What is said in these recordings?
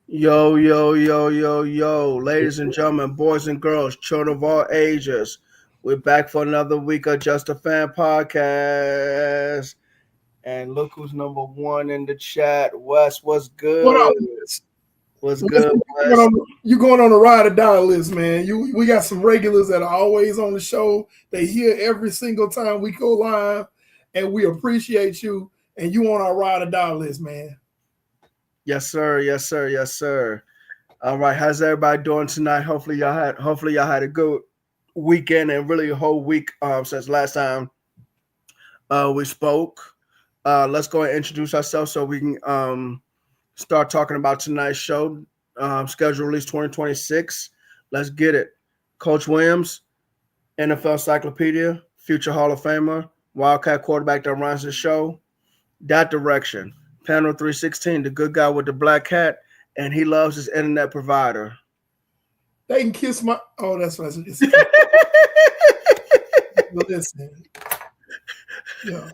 Yo, yo, yo, yo, yo, ladies and gentlemen, boys and girls, children of all ages, we're back for another week of Just a Fan Podcast. And look who's number one in the chat. Wes, what's good? What up? What's good, Wes? You going on a ride or die list, man. We got some regulars that are always on the show. They hear every single time we go live, and we appreciate you. And you on our ride or die list, man. Yes, sir. Yes, sir. Yes, sir. All right. How's everybody doing tonight? Hopefully y'all had a good weekend and really a whole week since last time we spoke. Let's go and introduce ourselves so we can start talking about tonight's show. Schedule release 2026. Let's get it. Coach Williams, NFL Encyclopedia, future Hall of Famer, Wildcat quarterback that runs the show. That direction. Panel 316, the good guy with the black hat, and he loves his internet provider. They can kiss my. Oh, that's what it's. Listen. Yeah.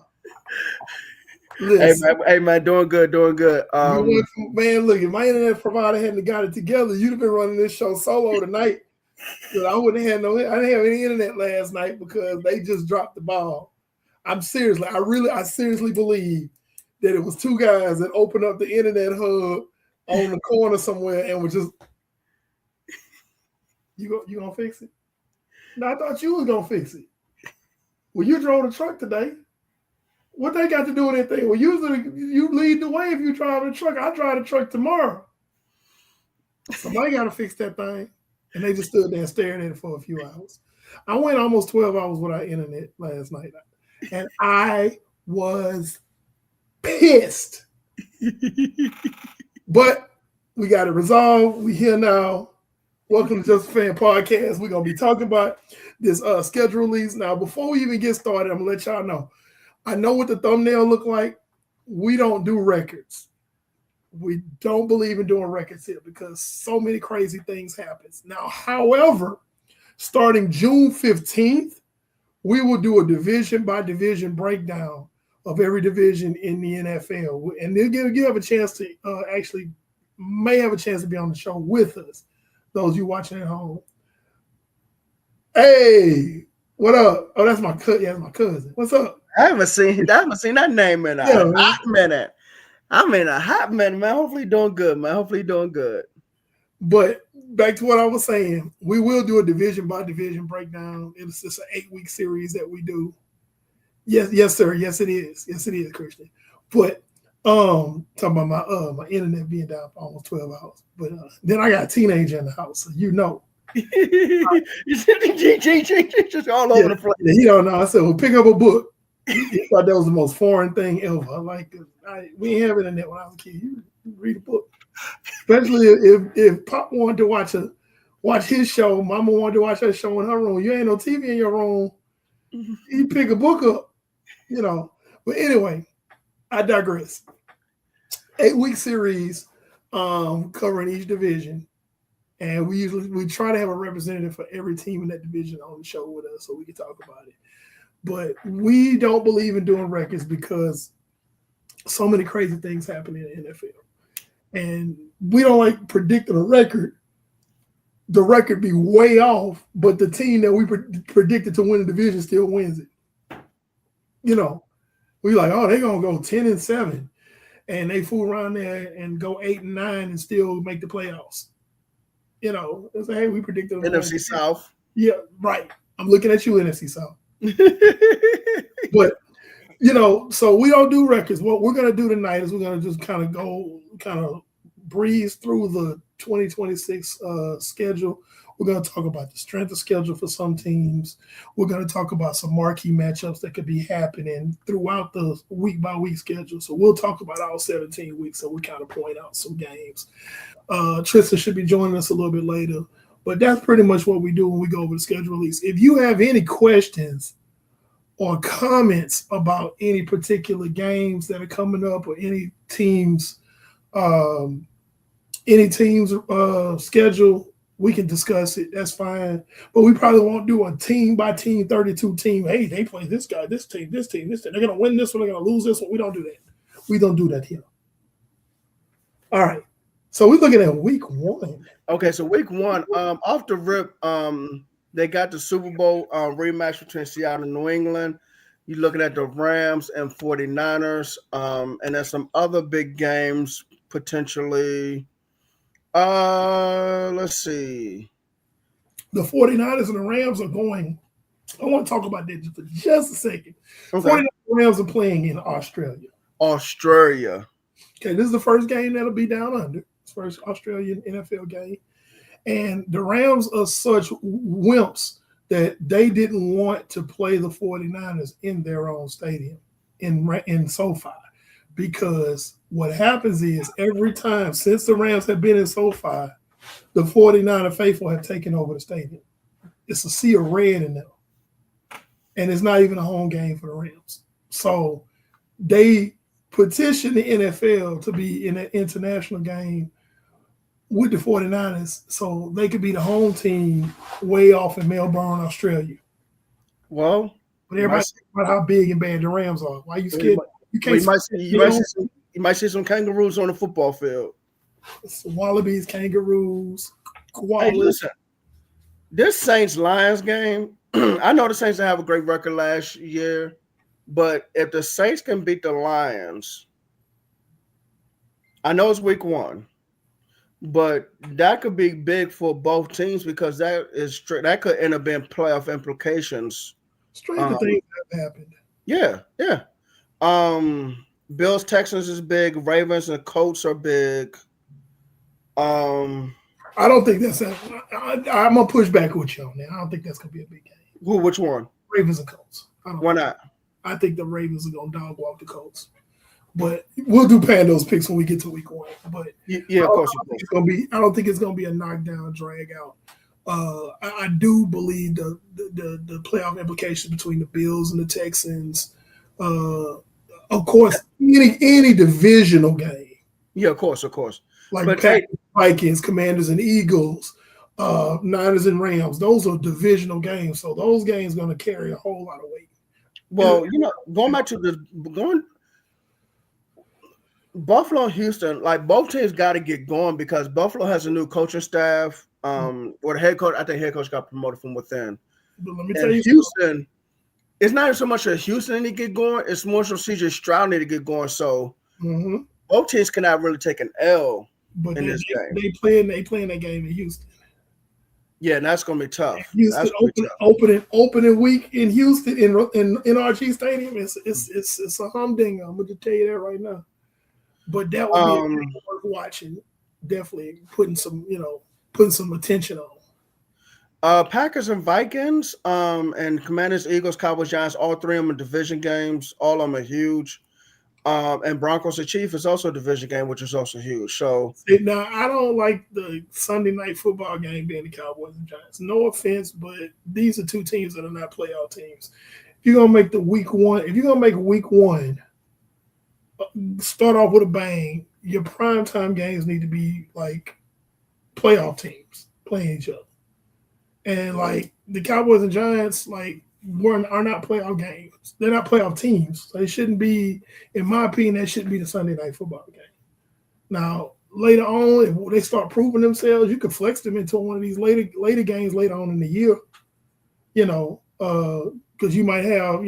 Listen. Hey man, doing good. Man, look, if my internet provider hadn't got it together, you'd have been running this show solo tonight. I wouldn't have I didn't have any internet last night because they just dropped the ball. I seriously believe that it was two guys that opened up the internet hub on the corner somewhere and were just, you gonna fix it? No, I thought you was gonna fix it. Well, you drove the truck today. What they got to do with anything? Well, usually you lead the way if you drive the truck. I drive the truck tomorrow. Somebody got to fix that thing. And they just stood there and stared at it for a few hours. I went almost 12 hours without internet last night. And I was pissed. But we got it resolved. We here now. Welcome to Just a Fan Podcast. We're going to be talking about this schedule release. Now, before we even get started, I'm going to let y'all know. I know what the thumbnail look like. We don't do records. We don't believe in doing records here because so many crazy things happen. Now, however, starting June 15th, we will do a division by division breakdown of every division in the NFL. And you have a chance to may have a chance to be on the show with us, those you watching at home. Hey, what up? Oh, that's my cousin. Yeah, that's my cousin. What's up? I haven't seen that name in a hot minute. I'm in a hot minute, man. Hopefully doing good, man. Hopefully doing good. But back to what I was saying, we will do a division by division breakdown. It's just an 8-week series that we do. Yes, sir. Yes, it is. Yes, it is, Christian. But talking about my internet being down for almost 12 hours. But then I got a teenager in the house, so you know. You said just all over the place. He don't know. I said, well, pick up a book. He thought that was the most foreign thing ever. We didn't have internet when I was a kid. You read a book, especially if Pop wanted to watch his show. Mama wanted to watch her show in her room. You ain't no TV in your room. You pick a book up, you know. But anyway, I digress. 8-week series, covering each division, and we try to have a representative for every team in that division on the show with us so we can talk about it. But we don't believe in doing records because so many crazy things happen in the NFL. And we don't like predicting a record. The record be way off, but the team that we predicted to win the division still wins it. You know, we like, oh, they're going to go 10-7. And they fool around there and go 8-9 and still make the playoffs. You know, and say, hey, we predicted NFC South. Yeah, right. I'm looking at you, NFC South. But you know, so we don't do records. What we're gonna do tonight is we're gonna just kind of breeze through the 2026 schedule. We're going to talk about the strength of schedule for some teams. We're going to talk about some marquee matchups that could be happening throughout the week by week schedule. So we'll talk about all 17 weeks. So we kind of point out some games. Tristan should be joining us a little bit later, but that's pretty much what we do when we go over the schedule release. If you have any questions or comments about any particular games that are coming up or any teams' schedule, we can discuss it. That's fine. But we probably won't do a team by team, 32 team. Hey, they play this guy, this team, this team, this team. They're going to win this one. They're going to lose this one. We don't do that. We don't do that here. All right. So we're looking at week 1. Okay, so week 1, off the rip, they got the Super Bowl rematch between Seattle and New England. You're looking at the Rams and 49ers. And there's some other big games potentially. Let's see. The 49ers and the Rams are going. I want to talk about that for just a second. Okay. 49ers and Rams are playing in Australia. Okay, this is the first game that'll be down under. It's first Australian NFL game. And the Rams are such wimps that they didn't want to play the 49ers in their own stadium in SoFi. Because what happens is every time since the Rams have been in SoFi, the 49er faithful have taken over the stadium. It's a sea of red in there. And it's not even a home game for the Rams. So they petitioned the NFL to be in an international game with the 49ers so they could be the home team way off in Melbourne, Australia. Well, but everybody about how big and bad the Rams are. Why are you scared? You can't. You might see some kangaroos on the football field. Some wallabies, kangaroos, koalas. Hey, listen, this Saints-Lions game, I know the Saints didn't have a great record last year, but if the Saints can beat the Lions, I know it's week 1, but that could be big for both teams because that could end up being playoff implications. Stranger things have happened. Yeah. Bills, Texans is big. Ravens and Colts are big. I don't think that's I'm gonna push back with you on that. I don't think that's gonna be a big game. Which one? Ravens and Colts. Why not? I think the Ravens are gonna dog walk the Colts. But we'll do Pando's picks when we get to week 1. But yeah, of course. I don't think it's gonna be a knockdown, drag out. I do believe the playoff implications between the Bills and the Texans. Of course, any divisional game. Yeah, of course. Like Vikings, Commanders, and Eagles, Niners and Rams. Those are divisional games, so those games going to carry a whole lot of weight. Well, going back to Buffalo and Houston, like both teams got to get going because Buffalo has a new coaching staff. Or the head coach, I think head coach got promoted from within. But let me tell you, Houston, it's not so much that Houston need to get going; it's more so CJ Stroud need to get going. So both teams cannot really take an L in this game. They playing that game in Houston. Yeah, and that's gonna be tough. Houston opening week in Houston in RG Stadium. It's a humdinger. I'm gonna tell you that right now. But that would be worth watching. Definitely putting some attention on. Packers and Vikings, and Commanders, Eagles, Cowboys, Giants, all 3 of them are division games. All of them are huge. And Broncos and Chiefs is also a division game, which is also huge. So now I don't like the Sunday night football game being the Cowboys and Giants. No offense, but these are 2 teams that are not playoff teams. If you're gonna make week one, start off with a bang. Your primetime games need to be like playoff teams playing each other. And like the Cowboys and Giants, like are not playoff games. They're not playoff teams. So they shouldn't be, in my opinion, that shouldn't be the Sunday night football game. Now, later on, if they start proving themselves, you can flex them into one of these later games later on in the year. Because you might have,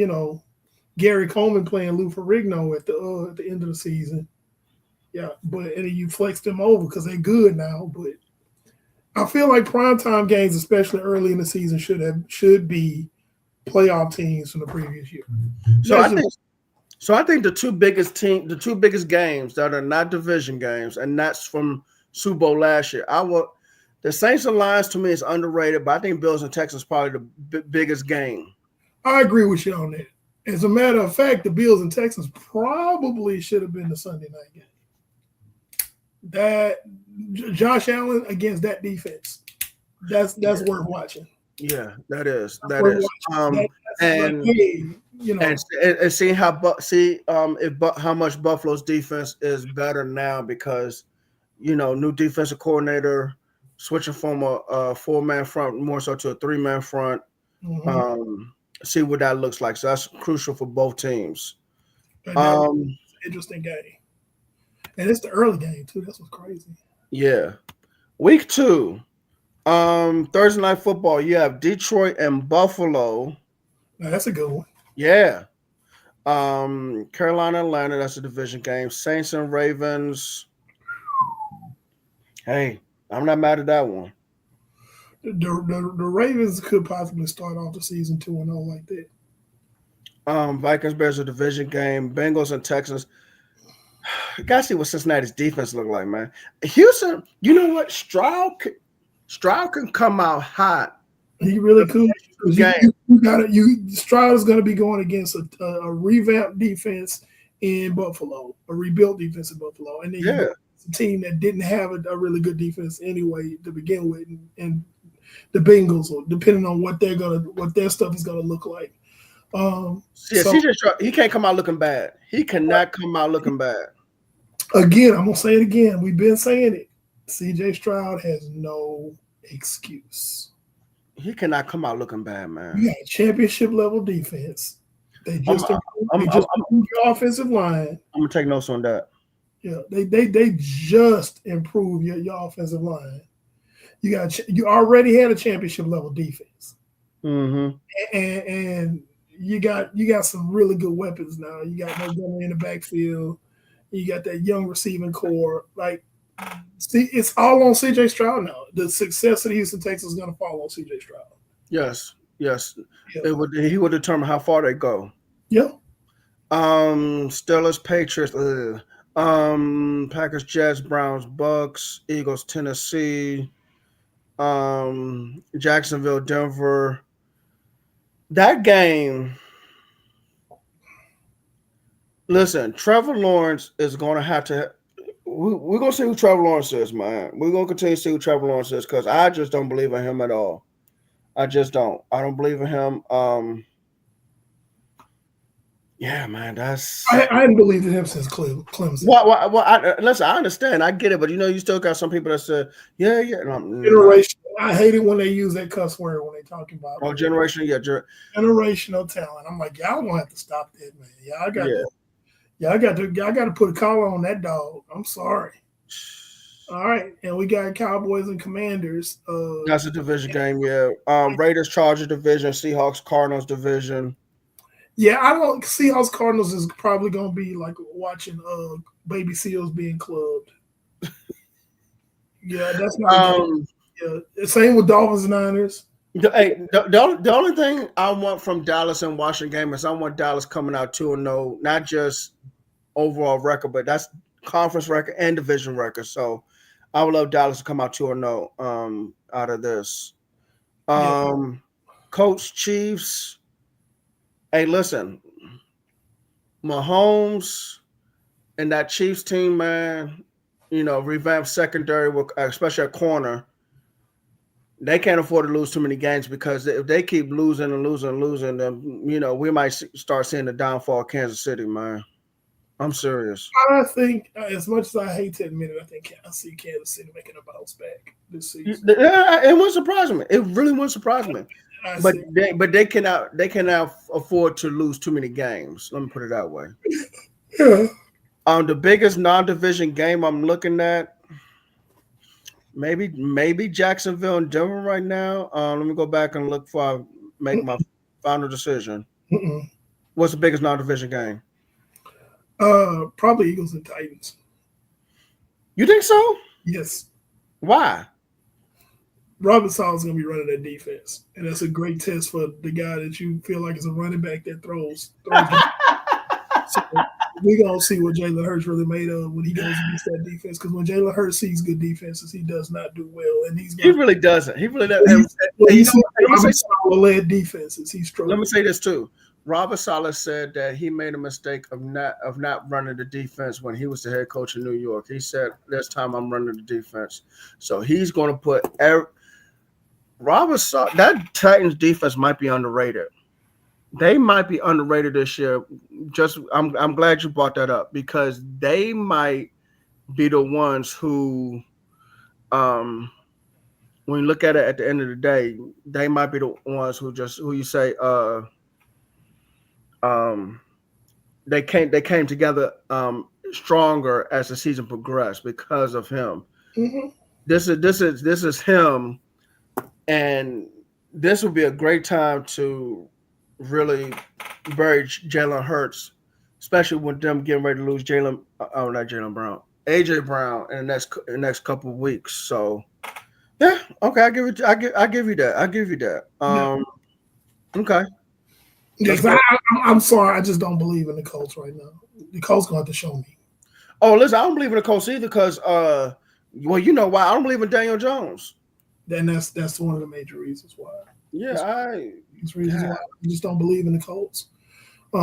Gary Coleman playing Lou Ferrigno at the end of the season. Yeah, and you flex them over because they're good now. But I feel like primetime games, especially early in the season, should be playoff teams from the previous year. So I think the two biggest games that are not division games, and that's from Super Bowl last year. The Saints and Lions to me is underrated, but I think Bills and Texans probably the biggest game. I agree with you on that. As a matter of fact, the Bills and Texans probably should have been the Sunday night game. That Josh Allen against that defense, that's worth watching. Yeah, that is. And you know, and seeing how how much Buffalo's defense is better now because new defensive coordinator switching from a 4-man front more so to a 3-man front. Mm-hmm. See what that looks like. So that's crucial for both teams. Interesting game. And it's the early game too. That's what's crazy. Yeah. Week 2. Thursday Night Football. You have Detroit and Buffalo. Now, that's a good one. Yeah. Carolina, Atlanta, that's a division game. Saints and Ravens. Hey, I'm not mad at that one. The Ravens could possibly start off the season 2-0 like that. Vikings, Bears, a division game. Bengals and Texans. You gotta see what Cincinnati's defense look like, man. Houston, you know what? Stroud can come out hot. He really could. Stroud is going to be going against a revamped defense in Buffalo, a rebuilt defense in Buffalo, and then it's a team that didn't have a really good defense anyway to begin with, and the Bengals, depending on what their stuff is going to look like. CJ Stroud, he can't come out looking bad. He cannot come out looking bad. Again, I'm gonna say it again. We've been saying it. CJ Stroud has no excuse. He cannot come out looking bad, man. You got a championship level defense. They just improved your offensive line. I'm gonna take notes on that. Yeah, they just improved your offensive line. You already had a championship level defense. Mm-hmm. And you got some really good weapons now. You got Montgomery in the backfield. You got that young receiving core. Like, see, it's all on CJ Stroud now. The success of the Houston Texans is going to fall on CJ Stroud. Yes. Yeah. He would determine how far they go. Yeah. Steelers, Patriots, Packers, Jets, Browns, Bucks, Eagles, Tennessee, Jacksonville, Denver. That game. Listen, Trevor Lawrence is going to have to. We're going to see who Trevor Lawrence is, man. We're going to continue to see who Trevor Lawrence is because I just don't believe in him at all. I just don't. I don't believe in him. Yeah, man, that's. I hadn't believed in him since Clemson. Well, listen, I understand. I get it, but you still got some people that say, yeah. Generation. I hate it when they use that cuss word when they talking about. Oh, generation, yeah. Generational talent. I'm like, y'all gonna have to stop that, man. Y'all got to put a collar on that dog. I'm sorry. All right, and we got Cowboys and Commanders. That's a division game, yeah. Raiders, Chargers division, Seahawks, Cardinals division. Yeah, I don't. Seahawks Cardinals is probably gonna be like watching baby seals being clubbed. Yeah, that's not. Yeah, same with Dolphins and Niners. The only thing I want from Dallas and Washington game is I want Dallas coming out 2-0, not just overall record, but that's conference record and division record. So I would love Dallas to come out 2-0 out of this. Colts, Chiefs. Hey, listen, Mahomes and that Chiefs team, man, revamped secondary, especially at corner. They can't afford to lose too many games because if they keep losing and losing, then, we might start seeing the downfall of Kansas City, man. I'm serious. I think, as much as I hate to admit it, I see Kansas City making a bounce back this season. It wouldn't surprise me. It really wouldn't surprise me. But they cannot afford to lose too many games. Let me put it that way. Yeah. The biggest non-division game I'm looking at, maybe Jacksonville and Denver right now. Let me go back and look before I make my final decision. Mm-mm. What's the biggest non-division game? Probably Eagles and Titans. You think so? Yes. Why? Robert Sala's going to be running that defense, and that's a great test for the guy that you feel like is a running back that throws. So we're going to see what Jalen Hurts really made of when he goes against that defense. Because when Jalen Hurts sees good defenses, he does not do well, and he really doesn't. He really doesn't. Led defenses, he's struggling. Let me say this too. Robert Saleh said that he made a mistake of not running the defense when he was the head coach in New York. He said, "This time I'm running the defense." So he's going to put Robert Saleh. That Titans defense might be underrated. They might be underrated this year. I'm glad you brought that up because they might be the ones who, when you look at it at the end of the day, they might be the ones who you say they came together stronger as the season progressed because of him. Mm-hmm. This is him, and this would be a great time to really bury Jalen Hurts, especially with them getting ready to lose not Jaylen Brown, AJ Brown in the next couple of weeks. So yeah, okay, I give you that. Okay. Yeah, I'm sorry, I just don't believe in the Colts right now. The Colts gonna have to show me. Oh, listen, I don't believe in the Colts either because well, you know why? I don't believe in Daniel Jones. Then that's one of the major reasons why. Yeah, why I just don't believe in the Colts. We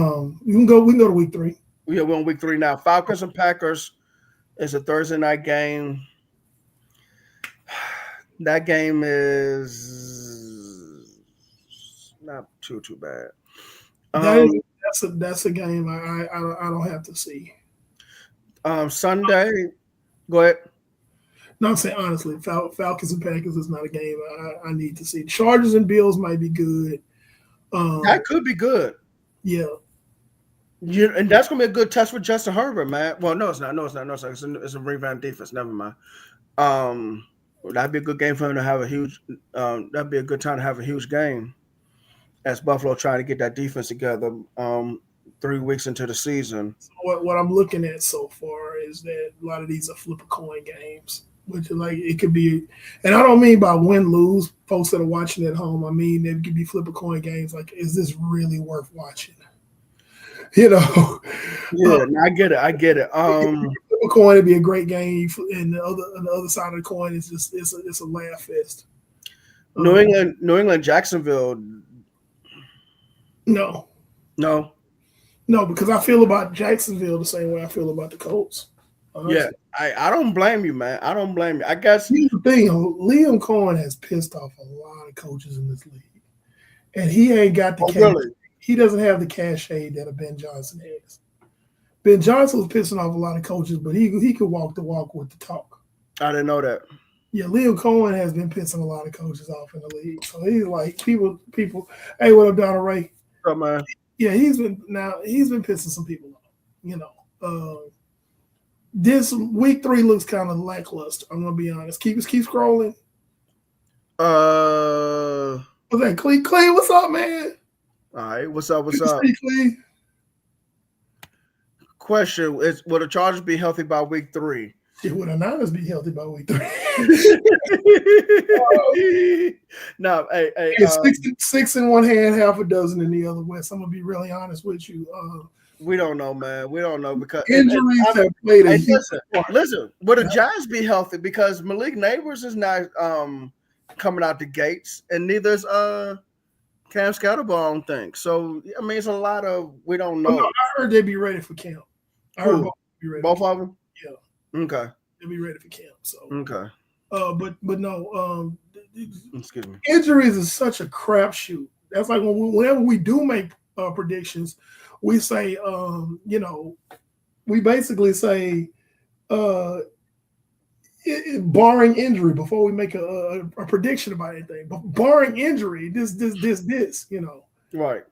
can go to week 3. Yeah, we're on week 3 now. Falcons and Packers is a Thursday night game. That game is not too bad. That's a game I don't have to see. Sunday, go ahead. No, I'm saying honestly, Falcons and Packers is not a game I need to see. Chargers and Bills might be good. That could be good. Yeah. And that's gonna be a good test for Justin Herbert, man. Well, no, it's not. It's a revamped defense. Never mind. That'd be a good game for him to have a huge. That'd be a good time to have a huge game, as Buffalo trying to get that defense together. 3 weeks into the season. So what I'm looking at so far is that a lot of these are flip a coin games, which is like it could be, and I don't mean by win lose. Folks that are watching at home, I mean it could be flip a coin games. Like, is this really worth watching? You know. Yeah, I get it. Flip a coin would be a great game, and the other side of the coin is just it's a laugh fest. New England, Jacksonville. No, because I feel about Jacksonville the same way I feel about the Colts. Honestly. Yeah, I don't blame you, man. I don't blame you. I guess here's the thing: Liam Cohen has pissed off a lot of coaches in this league, and he ain't got the cash. Really? He doesn't have the cachet that a Ben Johnson has. Ben Johnson was pissing off a lot of coaches, but he could walk the walk with the talk. I didn't know that. Yeah, Liam Cohen has been pissing a lot of coaches off in the league. So he's like people. Hey, what up, Donald Ray? What's up, man? Yeah, he's been pissing some people off. You know, this week 3 looks kind of lackluster. I'm gonna be honest. Keep scrolling. What's that? Clee, what's up, man? All right, what's up? Clee? Question is: will the Chargers be healthy by week 3? Will the Niners be healthy by week 3? No, hey, six in one hand, half a dozen in the other. West. I'm gonna be really honest with you. We don't know, man. We don't know because injuries have played a listen. Will the Giants be healthy because Malik Neighbors is not coming out the gates, and neither is Cam Scatterbo, I don't think. So I mean, it's a lot of we don't know. No, I heard they'd be ready for camp. I heard both of them. Yeah. Okay. They'll be ready for camp. So okay. But no. Excuse me. Injuries is such a crapshoot. That's like whenever we do make predictions, we say, we basically say, barring injury before we make a prediction about anything. But barring injury, this, you know. Right.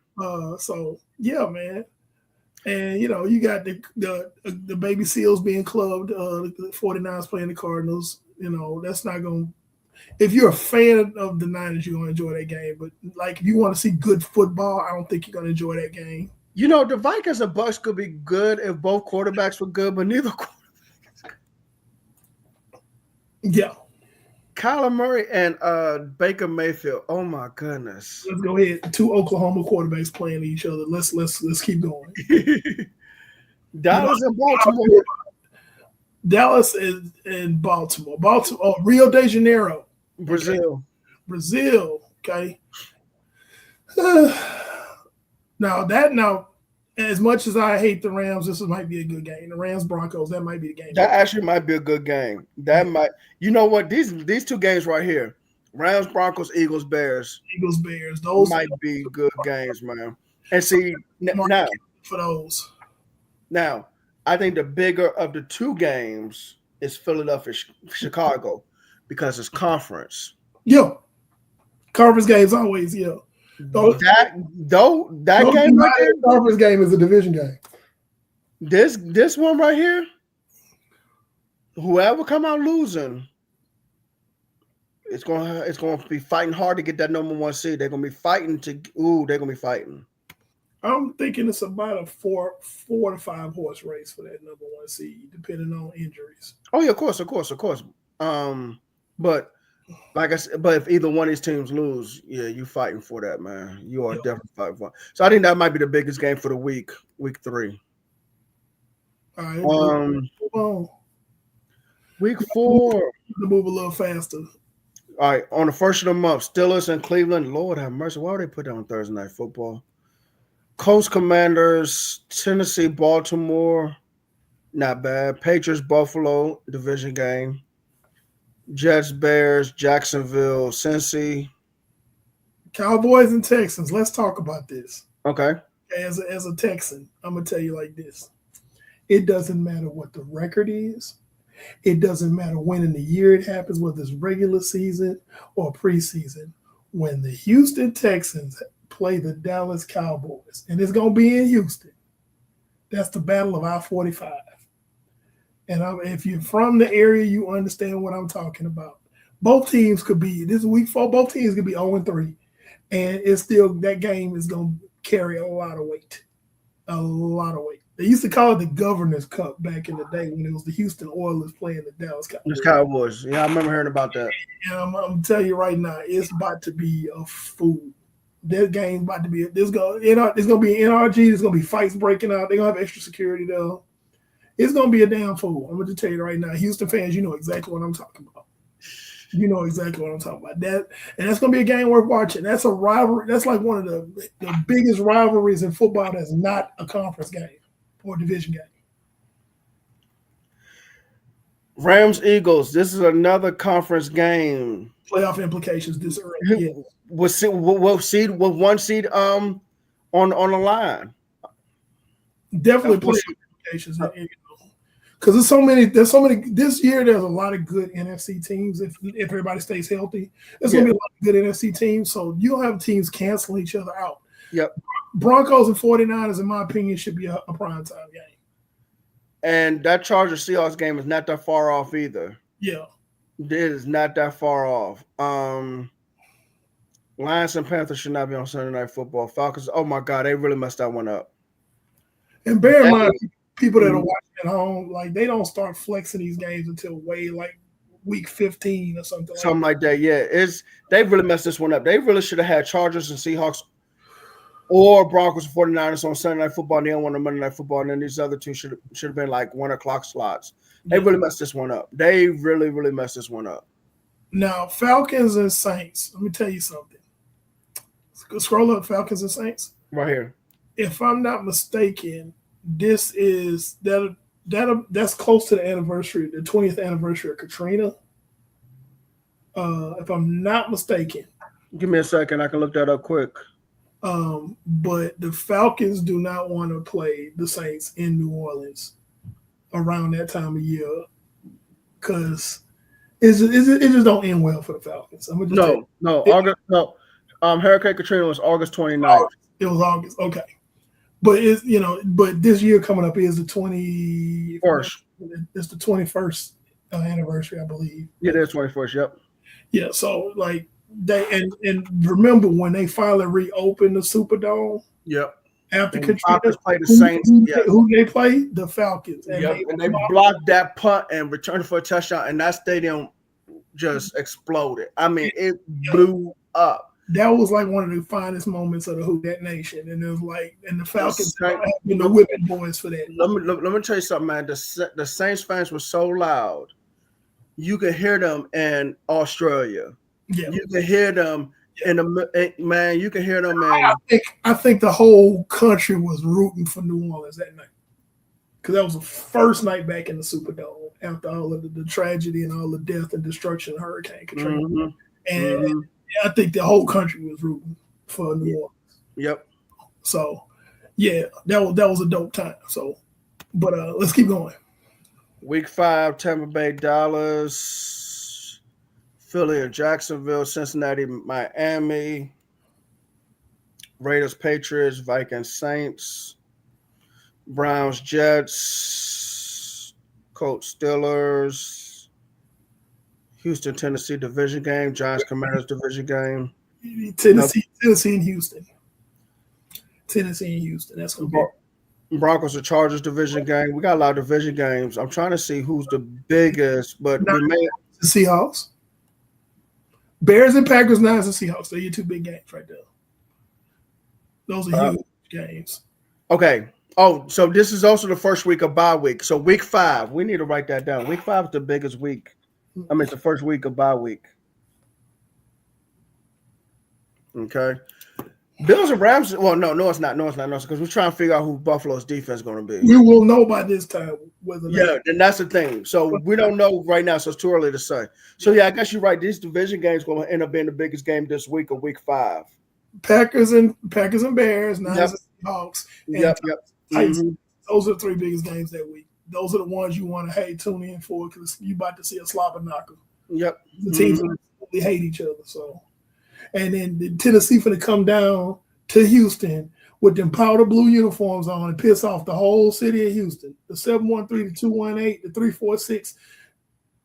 So yeah, man. And you know, you got the baby seals being clubbed, the 49ers playing the Cardinals. You know, that's not going. If you're a fan of the Niners, you're gonna enjoy that game. But like, if you want to see good football, I don't think you're gonna enjoy that game. You know, the Vikings and Bucks could be good if both quarterbacks were good, but neither quarterback. Yeah. Kyler Murray and Baker Mayfield. Oh my goodness. Let's go ahead. 2 Oklahoma quarterbacks playing each other. Let's keep going. Dallas and Baltimore. Dallas and Baltimore. Rio de Janeiro. Brazil. Okay. Now, as much as I hate the Rams, this might be a good game. The Rams Broncos, that might be the game. That actually might be a good game. That might, you know what? These two games right here, Rams Broncos, Eagles Bears. Those might be good games, man. And see now for those. Now, I think the bigger of the two games is Philadelphia, Chicago, because it's conference. Yeah, conference games always. Yeah. That game right there, conference game is a division game. This one right here, whoever come out losing, it's going to be fighting hard to get that number 1 seed. They're going to be fighting they're going to be fighting. I'm thinking it's about a 4 to 5 horse race for that number 1 seed, depending on injuries. Oh yeah, of course. But like I said, but if either one of these teams lose, yeah, you fighting for that, man. You are definitely fighting for it. So I think that might be the biggest game for the week 3. All right. Week 4. To move a little faster. All right, on the first of the month, Steelers and Cleveland. Lord have mercy. Why would they put that on Thursday Night Football? Colts, Commanders, Tennessee, Baltimore. Not bad. Patriots, Buffalo, division game. Jets, Bears, Jacksonville, Cincy. Cowboys and Texans. Let's talk about this. Okay. As a Texan, I'm going to tell you like this. It doesn't matter what the record is. It doesn't matter when in the year it happens, whether it's regular season or preseason. When the Houston Texans play the Dallas Cowboys, and it's going to be in Houston, that's the battle of I-45. And if you're from the area, you understand what I'm talking about. Both teams could be, this is week 4, both teams could be 0-3. And it's still, that game is going to carry a lot of weight. A lot of weight. They used to call it the Governor's Cup back in the day when it was the Houston Oilers playing the Dallas Cowboys. Yeah, I remember hearing about that. And I'm telling you right now, it's about to be a fool. This game's about to be, it's going to be an NRG. There's going to be fights breaking out. They're going to have extra security, though. It's going to be a damn fool. I'm going to tell you right now. Houston fans, you know exactly what I'm talking about. You know exactly what I'm talking about. And that's going to be a game worth watching. That's a rivalry. That's like one of the biggest rivalries in football that's not a conference game or a division game. Rams, Eagles. This is another conference game. Playoff implications this early. Yeah. With 1 seed on the line. Definitely playoff implications. Because there's so many. This year, there's a lot of good NFC teams. If everybody stays healthy, there's going to be a lot of good NFC teams. So you don't have teams canceling each other out. Yep. Broncos and 49ers, in my opinion, should be a primetime game. And that Chargers Seahawks game is not that far off either. Yeah. It is not that far off. Lions and Panthers should not be on Sunday Night Football. Falcons, oh my God, they really messed that one up. And bear in mind, people that are watching at home, like they don't start flexing these games until way like week 15 or something. Something like that. Yeah, they really messed this one up. They really should have had Chargers and Seahawks or Broncos and 49ers on Sunday Night Football. And the other one on Monday Night Football, and then these other two should have been like 1 o'clock slots. They really messed this one up. They really, really messed this one up. Now, Falcons and Saints. Let me tell you something. Scroll up, Falcons and Saints. Right here. If I'm not mistaken, this is that's close to the anniversary, the 20th anniversary of Katrina. If I'm not mistaken. Give me a second. I can look that up quick. But the Falcons do not want to play the Saints in New Orleans around that time of year because it just don't end well for the Falcons. Hurricane Katrina was August 29th. It was August. Okay. But but this year coming up is the 21st. It's the 21st anniversary, I believe. Yeah, that's 21st. Yep. Yeah. So like they and remember when they finally reopened the Superdome. Yep. After Katrina played the Saints. Who they play? The Falcons. And they blocked that punt and returned for a touchdown, and that stadium just exploded. I mean, it blew up. That was like one of the finest moments of the Who Dat Nation, and it was like, and the Falcons Saint- have been the whipping boys for that. Let me tell you something, man. The Saints fans were so loud, you could hear them in Australia. Yeah, You can hear them in the man. You can hear them in. I think the whole country was rooting for New Orleans that night because that was the first night back in the Superdome after all of the tragedy and all the death and destruction of Hurricane Katrina, and I think the whole country was rooting for New Orleans. Yep. So, yeah, that was a dope time. So, but let's keep going. Week 5, Tampa Bay, Dallas, Philly and Jacksonville, Cincinnati, Miami, Raiders, Patriots, Vikings, Saints, Browns, Jets, Colts, Steelers, Houston, Tennessee division game, Giants, Commanders division game. Tennessee and Houston. Tennessee and Houston. That's gonna be Broncos and Chargers division game. We got a lot of division games. I'm trying to see who's the biggest, but we may the Seahawks. Bears and Packers, Niners and Seahawks. They're your two big games right there. Those are huge games. Okay. Oh, so this is also the first week of bye week. So week 5, we need to write that down. Week 5 is the biggest week. I mean, it's the first week of bye week. Okay. Bills and Rams. Well, no, it's not. No, because we're trying to figure out who Buffalo's defense is going to be. We will know by this time whether. Yeah, and that's the thing. So we don't know right now, so it's too early to say. So yeah, I guess you're right. These division games going to end up being the biggest game this week of week 5. Packers and Bears, Niners and Seahawks, and Titans. Those are the 3 biggest games that week. Those are the ones you want to tune in for because you about to see a slobber knocker. Yep. The teams really hate each other. So, and then the Tennessee for to come down to Houston with them powder blue uniforms on and piss off the whole city of Houston. The 713, the 218, the 346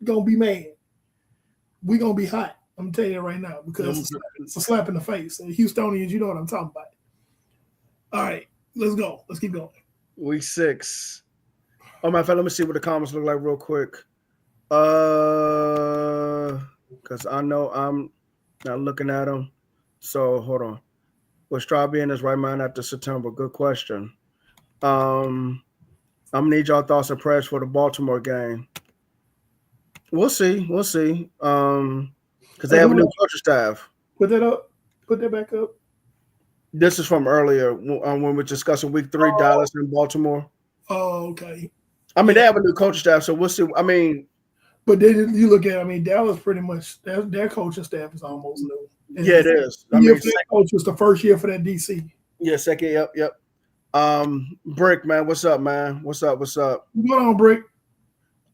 gonna be mad. We gonna be hot. I'm gonna tell you that right now because it's a slap in the face. And Houstonians, you know what I'm talking about. All right, let's go. Let's keep going. Week 6. Oh, my friend, let me see what the comments look like real quick. Because I know I'm not looking at them. So hold on. Was Straub in his right mind after September? Good question. I'm gonna need y'all thoughts and prayers for the Baltimore game. We'll see. Because they have a new coaching staff. Put that up. Put that back up. This is from earlier when we were discussing week 3, Dallas and Baltimore. Oh, okay. I mean, they have a new coaching staff, so we'll see. I mean, but then you look at, Dallas pretty much their coaching staff is almost new. And yeah, it is. That coach was the first year for that DC. Yeah, second. Yep. Brick, man, what's up, man? What's up? What's going on, Brick?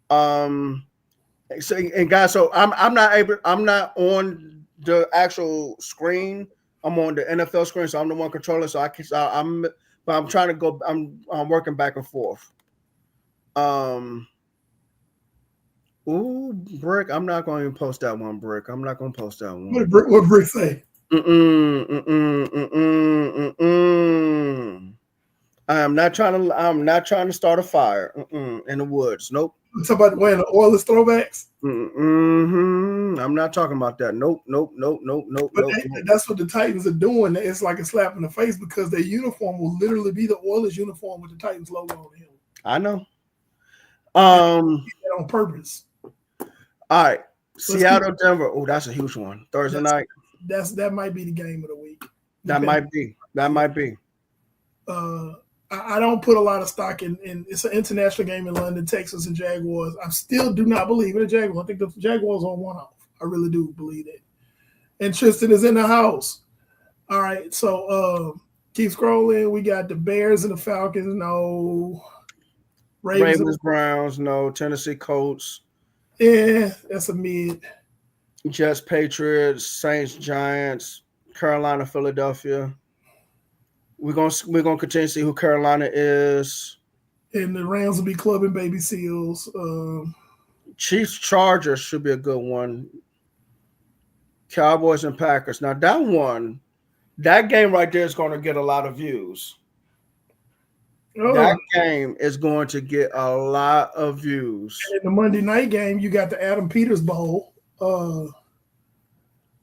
So, and guys, so I'm not on the actual screen. I'm on the NFL screen, so I'm the one controlling. So I'm trying to go. I'm working back and forth. Ooh, Brick, I'm not going to post that one, Brick. I'm not going to post that one. What Brick say? I'm not trying to start a fire in the woods. Nope. You talking about wearing the Oilers throwbacks? I'm not talking about that. Nope. But that's what the Titans are doing. It's like a slap in the face because their uniform will literally be the Oilers uniform with the Titans logo on it. I know. On purpose. All right. Seattle, Denver. Oh, that's a huge one. Thursday night. That might be the game of the week. That might be. I don't put a lot of stock in it's an international game in London, Texas, and Jaguars. I still do not believe in the Jaguars. I think the Jaguars are one-off. I really do believe it. And Tristan is in the house. All right, so keep scrolling. We got the Bears and the Falcons. No. Ravens, Browns. No. Tennessee Colts. Yeah, that's a mid. Jets, Patriots, Saints, Giants, Carolina, Philadelphia. We're gonna continue to see who Carolina is. And the Rams will be clubbing baby seals. Chiefs, Chargers should be a good one. Cowboys and Packers. Now that game right there is going to get a lot of views. Oh. That game is going to get a lot of views. And in the Monday night game, you got the Adam Peters Bowl. uh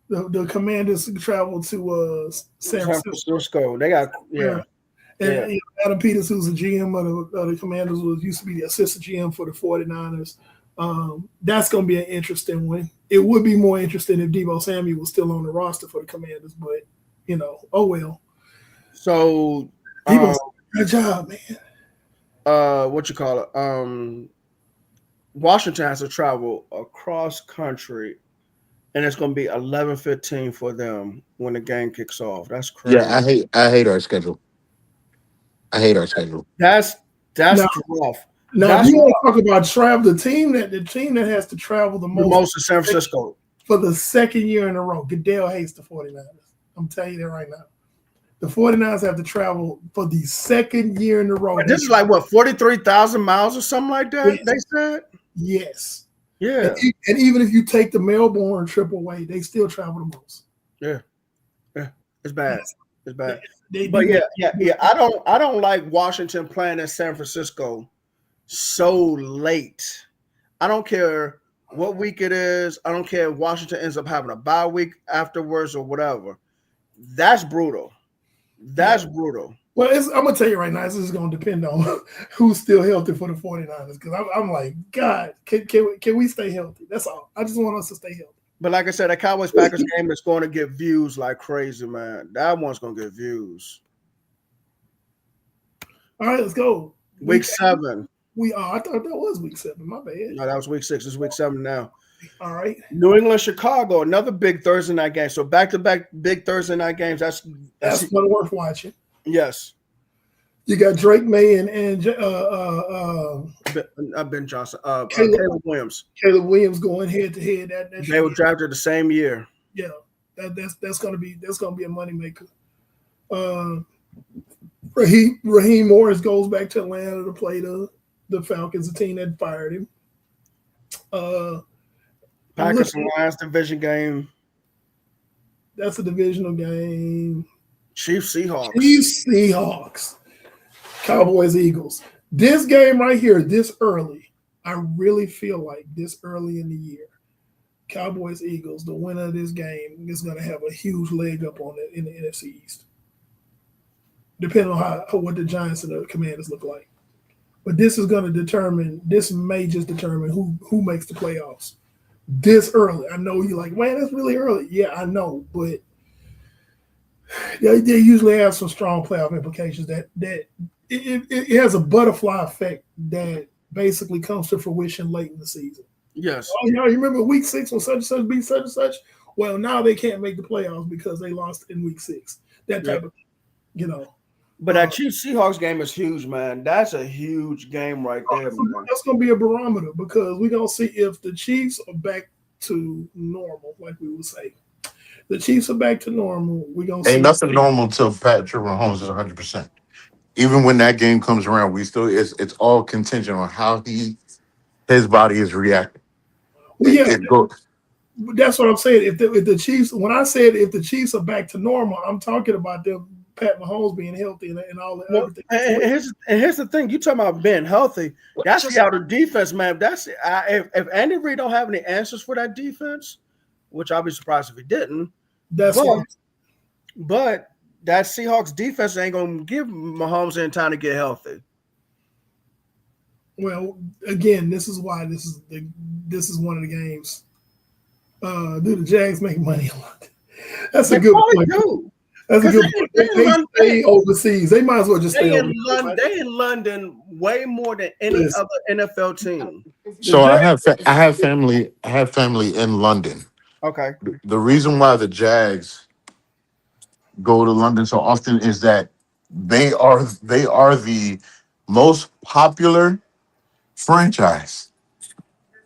the Commanders travel to San San Francisco. Francisco. They got Yeah. And Yeah. Adam Peters, who's the GM of the Commanders, was used to be the assistant GM for the 49ers. That's going to be an interesting one. It would be more interesting if Deebo Samuel was still on the roster for the Commanders, but oh well. So Deebo, good job, man. what you call it? Washington has to travel across country, and it's going to be 11:15 for them when the game kicks off. That's Yeah, crazy. I hate our schedule. I hate our schedule. That's Now, rough. now if That's you want to talk about travel, the team that has to travel the the most most to San Francisco. for the second year in a row, Goodell hates the 49ers. I'm telling you that right now. The 49ers have to travel for the second year in a row. This is like what 43,000 miles or something like that. Yes. They said. Yes. Yeah. And even if you take the Melbourne trip away, they still travel the most. Yeah. It's bad. It's bad. But yeah. I don't like Washington playing in San Francisco so late. I don't care what week it is. I don't care if Washington ends up having a bye week afterwards or whatever. That's brutal. That's brutal. Well, I'm gonna tell you right now, this is gonna depend on who's still healthy for the 49ers. Because I'm like, God, can we stay healthy? That's all. I just want us to stay healthy. But like I said, that Cowboys Packers game is going to get views like crazy, man. That one's going to get views. All right, let's go. Week 7. I thought that was week 7. My bad. No, that was week 6. It's week 7 now. All right. New England, Chicago, another big Thursday night game. So back-to-back big Thursday night games. That's one worth watching. Yes. You got Drake May and Ben Johnson. Caleb Williams. Caleb Williams going head to head. They were drafted the same year. Yeah, that's gonna be a moneymaker. Raheem Morris goes back to Atlanta to play the Falcons, the team that fired him. Packers and Lions division game. That's a divisional game. Chiefs Seahawks. Cowboys Eagles. This game right here, this early, I really feel like this early in the year, Cowboys Eagles, the winner of this game is going to have a huge leg up on it in the NFC East, depending on what the Giants and the Commanders look like. But this is going to determine. This may just determine who makes the playoffs. This early, I know you're like, man, that's really early. Yeah, I know, but they usually have some strong playoff implications that it has a butterfly effect that basically comes to fruition late in the season. Yes. Oh, you remember week 6 when such and such beat such and such? Well, now they can't make the playoffs because they lost in week 6. That type of, But that Chiefs Seahawks game is huge, man. That's a huge game right there, man. That's going to be a barometer because we're going to see if the Chiefs are back to normal, like we would say. The Chiefs are back to normal. We're going to see. Ain't nothing normal till Patrick Mahomes is 100%. Even when that game comes around, it's all contingent on how his body is reacting. Well, yeah, that's what I'm saying. If the Chiefs, when I said if the Chiefs are back to normal, I'm talking about them. Pat Mahomes being healthy and all that. Well, and here's the thing: you talking about being healthy. That's the outer defense, man. If Andy Reid don't have any answers for that defense, which I'll be surprised if he didn't. But that Seahawks defense ain't gonna give Mahomes any time to get healthy. Well, again, this is why this is one of the games. Do the Jags make money a lot? That's a good point. That's a good point. They stay overseas. They might as well just stay in London. They in London way more than any other NFL team. So I have family in London. Okay. The reason why the Jags go to London so often is that they are the most popular franchise,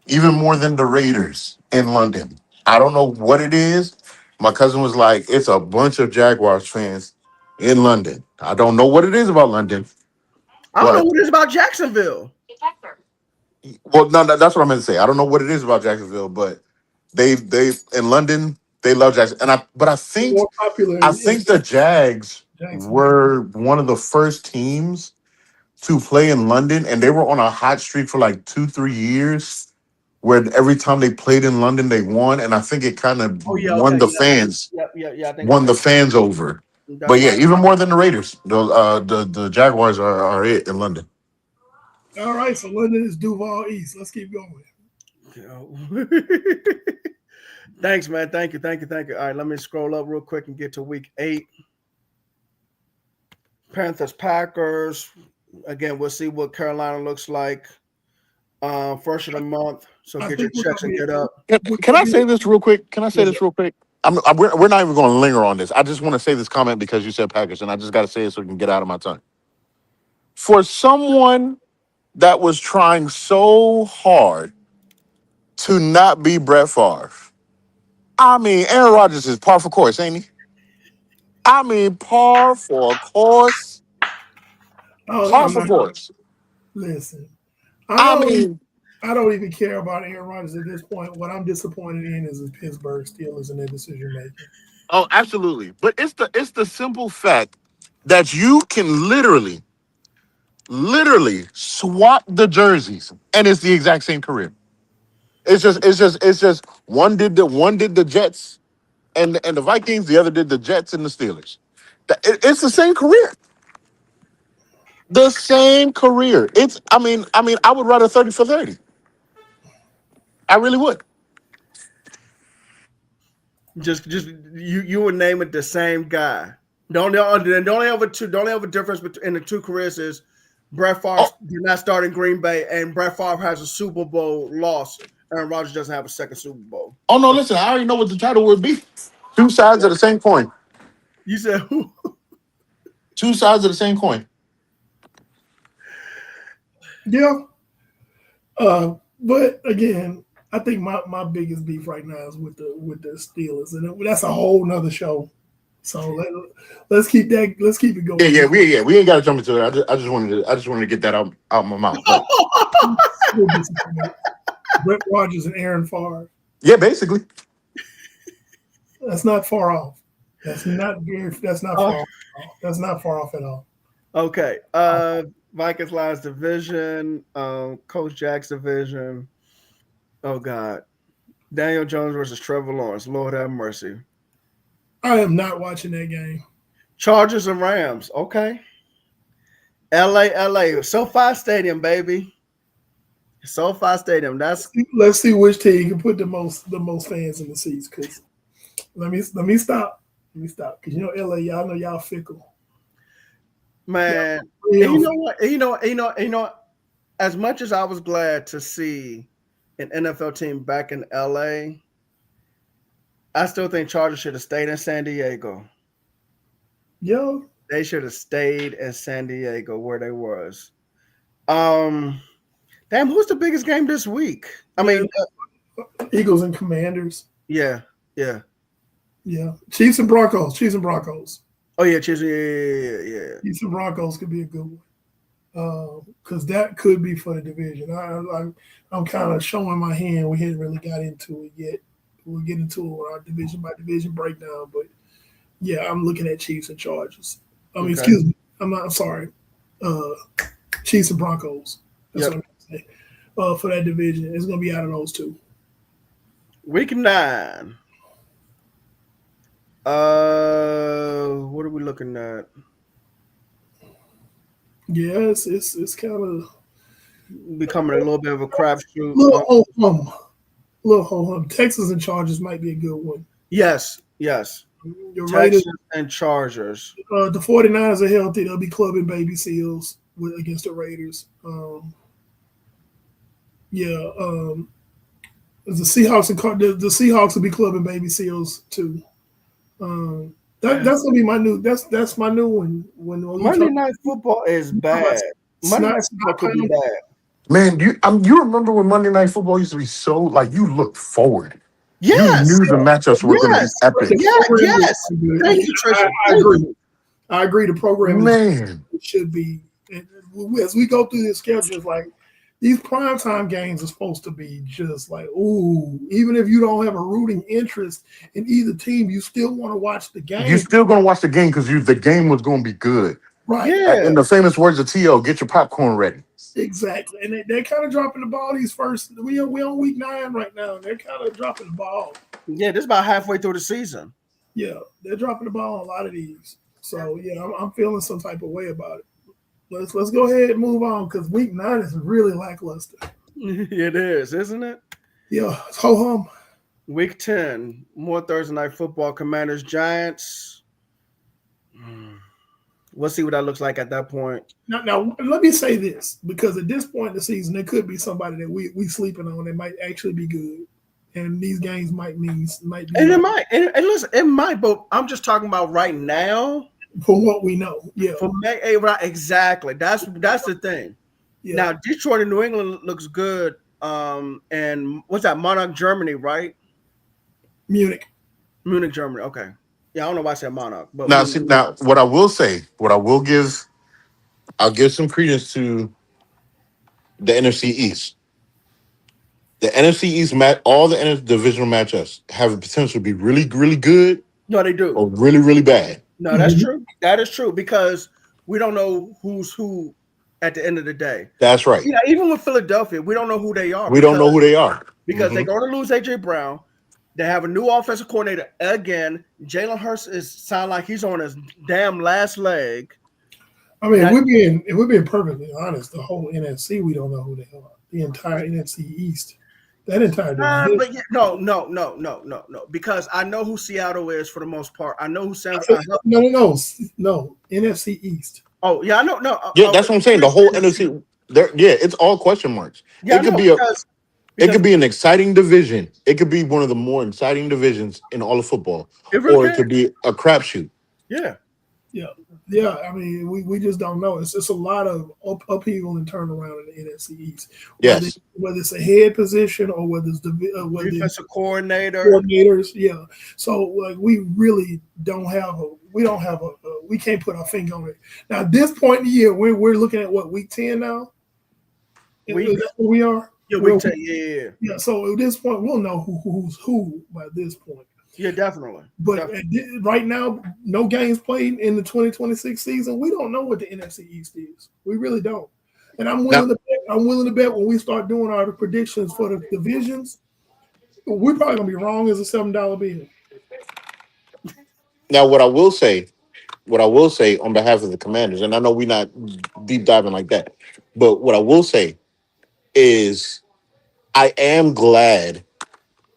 even more than the Raiders in London. I don't know what it is. My cousin was like, it's a bunch of Jaguars fans in London. I don't know what it is about London. I don't know what it is about Jacksonville. Well, no, that's what I meant to say. I don't know what it is about Jacksonville, but they in London, they love Jackson. I think the Jags were one of the first teams to play in London, and they were on a hot streak for like 2-3 years where every time they played in London, they won, and I think it kind of Oh yeah, won okay, the yeah, fans, yeah. I think won the fans over. that's But yeah, right. even more than the Raiders, the Jaguars are it in London. All right, so London is Duval East. Let's keep going. Thanks, man. Thank you. All right, let me scroll up real quick and get to week 8. Panthers, Packers. Again, we'll see what Carolina looks like. First of the month. So I get your think we're checks gonna and be. get up. Can I say this real quick? Can I say Yes, this real quick? We're not even going to linger on this. I just want to say this comment because you said Packers, and I just got to say it so it can get out of my tongue. For someone that was trying so hard to not be Brett Favre, I mean, Aaron Rodgers is par for course, ain't he? I mean, par for course, Oh, par I'm for not. course. Listen, I I don't. mean, I don't even care about Aaron Rodgers at this point. What I'm disappointed in is the Pittsburgh Steelers and their decision making. oh, absolutely. But it's the simple fact that you can literally swap the jerseys, and it's the exact same career. It's just one did the Jets and the Vikings, the other did the Jets and the Steelers. It's the same career. The same career. I mean, I would rather 30 for 30. I really would. just you would name it the same guy. The only other difference between the two careers is Brett Favre Oh, did not start in Green Bay, and Brett Favre has a Super Bowl loss. Aaron Rodgers doesn't have a second Super Bowl. oh no, listen, I already know what the title would be. Two sides of the same coin. You said who? Two sides of the same coin. Yeah. But again, I think my biggest beef right now is with the Steelers, and that's a whole nother show. So let's keep it Yeah, going. we ain't got to jump into it. I just wanted to get that out my mouth. But Still disappointed. Brett Rodgers and Aaron Favre. yeah, basically. That's not far off. That's not far off. That's not far off at all. Okay. Vikings Lions division, Coach Jack's division. Oh God. Daniel Jones versus Trevor Lawrence. Lord have mercy. I am not watching that game. Chargers and Rams. Okay. LA. SoFi Stadium, baby. SoFi Stadium. Let's see which team can put the most fans in the seats. Because let me stop. Because LA, y'all know y'all fickle. Man. Yeah. And you know what? As much as I was glad to see an NFL team back in LA, I still think Chargers should have stayed in San Diego. Yo, They should have stayed in San Diego where they was. Damn, who's the biggest game this week? I mean, Eagles and Commanders. yeah. Yeah, Chiefs and Broncos. Oh yeah, Chiefs. Yeah. Chiefs and Broncos could be a good one. Because that could be for the division. I'm kind of showing my hand. We hadn't really got into it yet. We'll get into it with our division by division breakdown. But yeah, I'm looking at Chiefs and Chargers. Okay. Excuse me. I'm sorry. Chiefs and Broncos. That's what I'm saying. For that division, it's going to be out of those two. Week 9. What are we looking at? Yeah, it's kind of becoming a little bit of a crapshoot. Little ho-hum. Texas and Chargers might be a good one. Yes. Your Texas Raiders and Chargers. The 49ers are healthy. They'll be clubbing baby seals against the Raiders. The Seahawks and the Seahawks will be clubbing baby seals too. That's gonna be my new. That's my new one. When Monday Night Football is bad. Monday Night Football could be bad. Man, you remember when Monday Night Football used to be so like you looked forward. Yes. You knew the matchups were going to be epic. Yes. Thank you, Trisha. I agree. The program should be. As we go through this schedule, it's like these primetime games are supposed to be just like, ooh, even if you don't have a rooting interest in either team, you still want to watch the game. You're still going to watch the game because the game was going to be good. Right. Yeah. In the famous words of T.O., get your popcorn ready. Exactly. And they're kind of dropping the ball these first. We on week 9 right now. And they're kind of dropping the ball. Yeah, this is about halfway through the season. Yeah, they're dropping the ball on a lot of these. So yeah, I'm feeling some type of way about it. Let's go ahead and move on because week 9 is really lackluster. It is, isn't it? Yeah, it's ho hum. Week 10, more Thursday night football. Commanders, Giants. We'll see what that looks like at that point. Now, let me say this because at this point in the season, there could be somebody that we sleeping on that might actually be good, and these games might be. And it might. And listen, it might. But I'm just talking about right now. For what we know, yeah. Exactly. That's the thing. Yeah. Now, Detroit and New England looks good. And what's that? Monarch, Germany, right? Munich, Germany. Okay. Yeah, I don't know why I said Monarch, but Now, what I will say, I'll give some credence to the NFC East. The NFC East all the divisional matchups have a potential to be really, really good. No, they do. Or really, really bad. No, that's true. That is true because we don't know who's who at the end of the day. That's right. Yeah, even with Philadelphia, we don't know who they are. We don't know who they are. Because they're going to lose A.J. Brown. They have a new offensive coordinator again. Jalen Hurts sound like he's on his damn last leg. I mean, if we're being perfectly honest, the whole NFC, we don't know who they are. The entire NFC East. That entire division. But yeah, no. Because I know who Seattle is for the most part. I know who San No. NFC East. Oh, yeah, I know. No. Yeah, that's what I'm saying. The whole NFC. It's all question marks. Yeah, it could be an exciting division. It could be one of the more exciting divisions in all of football. It could be a crapshoot. Yeah. Yeah. I mean, we just don't know. It's a lot of upheaval and turnaround in the NFC East. Yes. Whether it's a head position or whether it's defensive coordinators. Yeah. So like we really don't have we can't put our finger on it. Now at this point in the year, we're looking at what, week 10 now? That's where we are? Yeah, week 10, yeah. Yeah. So at this point, we'll know who's who by this point. Yeah, definitely. But right now, no games played in the 2026 season. We don't know what the NFC East is. We really don't. And I'm willing to bet when we start doing our predictions for the divisions, we're probably gonna be wrong as a $7 bill. Now, what I will say on behalf of the Commanders, and I know we're not deep diving like that, but what I will say is I am glad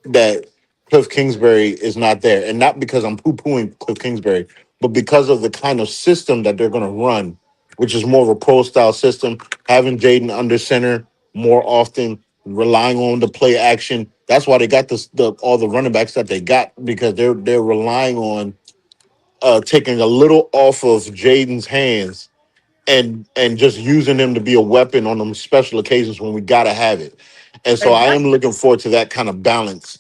that Cliff Kingsbury is not there. And not because I'm poo-pooing Cliff Kingsbury, but because of the kind of system that they're going to run, which is more of a pro-style system, having Jaden under center more often, relying on the play action. That's why they got all the running backs that they got, because they're relying on taking a little off of Jaden's hands and just using him to be a weapon on them special occasions when we got to have it. And so I am looking forward to that kind of balance.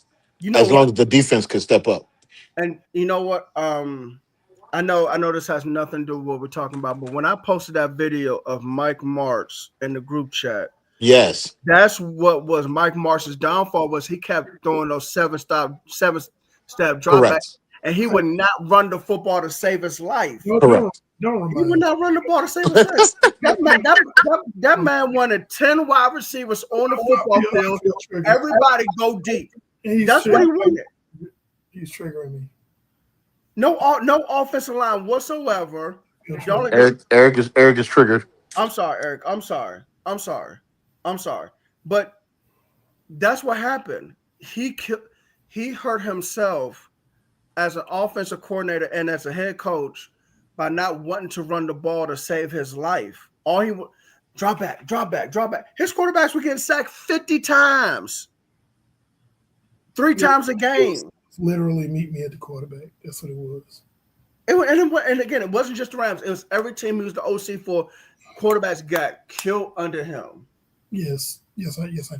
As long as the defense could step up. And you know what? I know this has nothing to do with what we're talking about, but when I posted that video of Mike Martz in the group chat, yes, that's what was Mike Martz's downfall. Was he kept throwing those seven-step dropbacks, and he would not run the football to save his life. Correct. He would not run the ball to save his life. That man wanted 10 wide receivers on the football field. Everybody go deep. That's what he wanted. He's triggering me. No offensive line whatsoever. Eric is triggered. I'm sorry, Eric. I'm sorry. But that's what happened. He hurt himself as an offensive coordinator and as a head coach by not wanting to run the ball to save his life. All he would drop back. His quarterbacks were getting sacked 50 times. 3 times a game. Literally meet me at the quarterback. That's what it was. And again, it wasn't just the Rams. It was every team who was the OC for. Quarterbacks got killed under him. Yes, I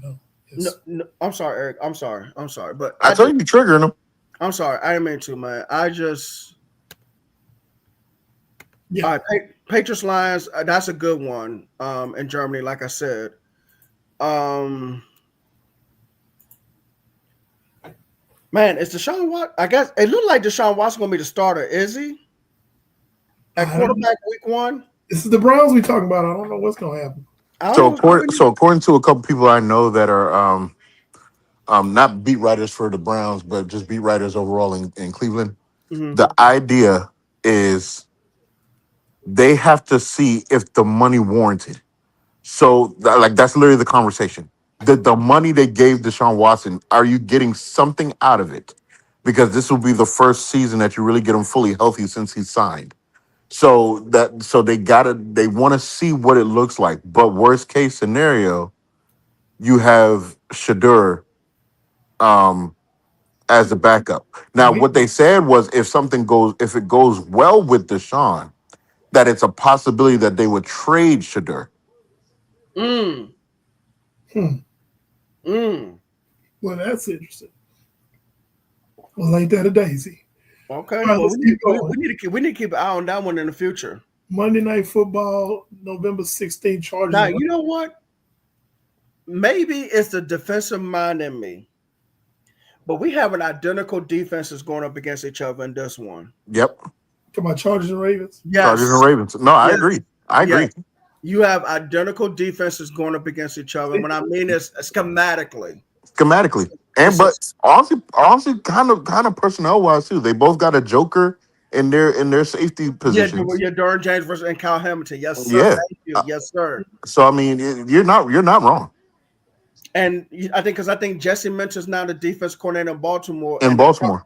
know. Yes. No, I'm sorry, Eric. I'm sorry. But I told you triggering him. I'm sorry. I didn't mean to, man. Yeah. All right, Patriots Lions. That's a good one. In Germany, like I said. Man, is Deshaun Watson? I guess it looked like Deshaun Watson gonna be the starter. Is he? At quarterback week 1? This is the Browns we talking about. I don't know what's gonna happen. I So don't. I according, mean, so according to a couple people I know that are not beat writers for the Browns, but just beat writers overall in Cleveland, mhm. the idea is they have to see if the money warranted. So like that's literally the conversation. The money they gave Deshaun Watson, are you getting something out of it? Because this will be the first season that you really get him fully healthy since he signed. So they want to see what it looks like. But worst case scenario, you have Shadur um as a backup. Now, We what they said was if it goes well with Deshaun, that it's a possibility that they would trade Shadur. Mm, hmm. mm. Well, that's interesting. Well, ain't that a daisy? Okay. All right, Well, let's keep we going. need to keep an eye on that one in the future. Monday Night Football, November 16th, Chargers. Now, you know what? Maybe it's the defensive mind in me, but we have an identical defenses going up against each other in this one. Yep. To my Chargers and Ravens. Chargers and Yes. Ravens. No, I Yes. agree. I Yes. agree. You have identical defenses going up against each other. And what I mean is schematically. Schematically. And It's a, but honestly, kind of personnel wise too. They both got a joker in their safety positions. yeah, Darren James versus and Kyle Hamilton. Yes, sir. Yeah. Thank you. Uh, Yes, sir. So I mean, you're not wrong And I think Jesse Minter's now the defense coordinator in Baltimore. in Baltimore.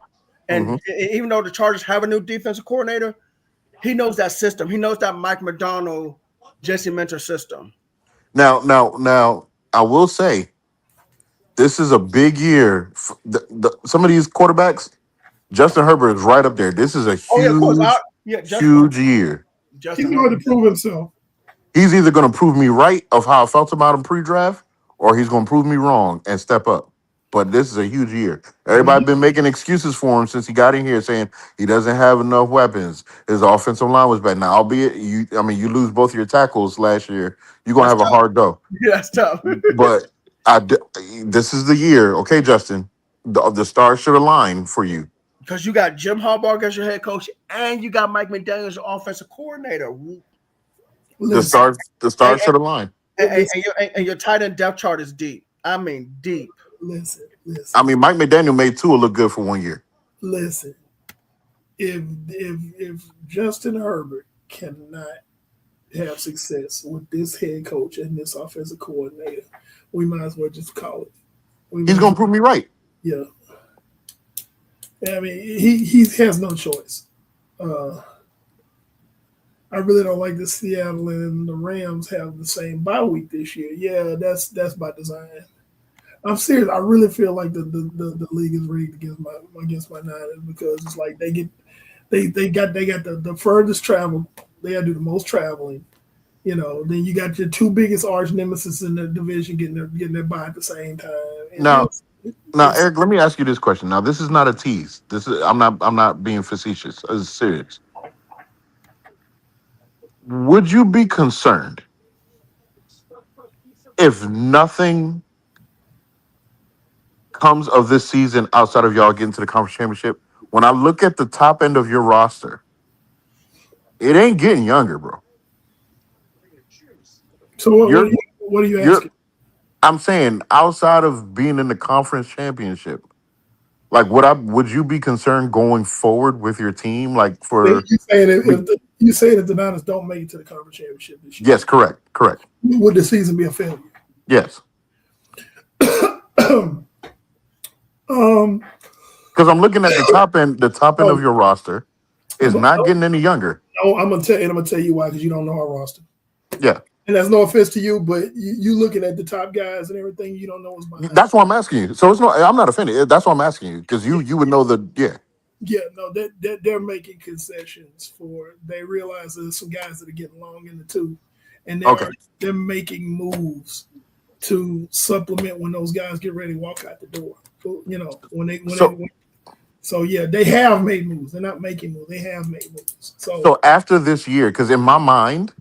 And hmm even though the Chargers have a new defensive coordinator, he knows that system. He knows that Mike McDonald, Jesse Minter system. Now, I will say this is a big year. Some of these quarterbacks, Justin Herbert is right up there. This is a Oh yeah, of course. huge year. He's Justin going to Herbert. prove himself. He's either going to prove me right of how I felt about him pre-draft, or he's going to prove me wrong and step up. But this is a huge year. Everybody been making excuses for him since he got in here, saying he doesn't have enough weapons. His offensive line was bad. Now, albeit you lose both your tackles last year, you're gonna That's have a tough. hard go. Yeah, that's tough. But this is the year, okay, Justin. The stars should align for you. Because you got Jim Harbaugh as your head coach, and you got Mike McDaniel as your offensive coordinator. Listen, The stars should align. And your tight end depth chart is deep. I mean, deep. listen. I mean, Mike McDaniel made Tua look good for 1 year. Listen. If Justin Herbert cannot have success with this head coach and this offensive coordinator, we might as well just call it. He's gonna prove me right. Yeah. I mean, he has no choice. I really don't like the Seattle and the Rams have the same bye week this year. Yeah, that's by design. I'm serious. I really feel like the league is rigged against my Niners because it's like they got the furthest travel. They got to do the most traveling. You know, then you got your two biggest arch nemesis in the division getting their bye at the same time. And Now, it's- Eric, let me ask you this question. Now, this is not a tease. I'm not being facetious. It's serious. Would you be concerned if nothing comes of this season outside of y'all getting to the conference championship? When I look at the top end of your roster, it ain't getting younger, bro. so You're what are you you're asking? I'm saying outside of being in the conference championship, like would you be concerned going forward with your team? Like for You saying if the Niners don't make it to the conference championship this year, yes, correct. would the season be a failure? Yes. Um, Because I'm looking at the top end of your roster is not getting any younger. no, I'm gonna tell you why because you don't know our roster. Yeah. And that's no offense to you, but you looking at the top guys and everything, you don't know what's behind. That's why I'm asking you. So I'm not offended. That's why I'm asking you because you would know yeah. Yeah, no, they're making concessions for. They realize there's some guys that are getting long in the tooth, and they're making moves to supplement when those guys get ready to walk out the door. You know, so yeah, they have made moves. They're not making moves. They have made moves. So after this year, because in my mind,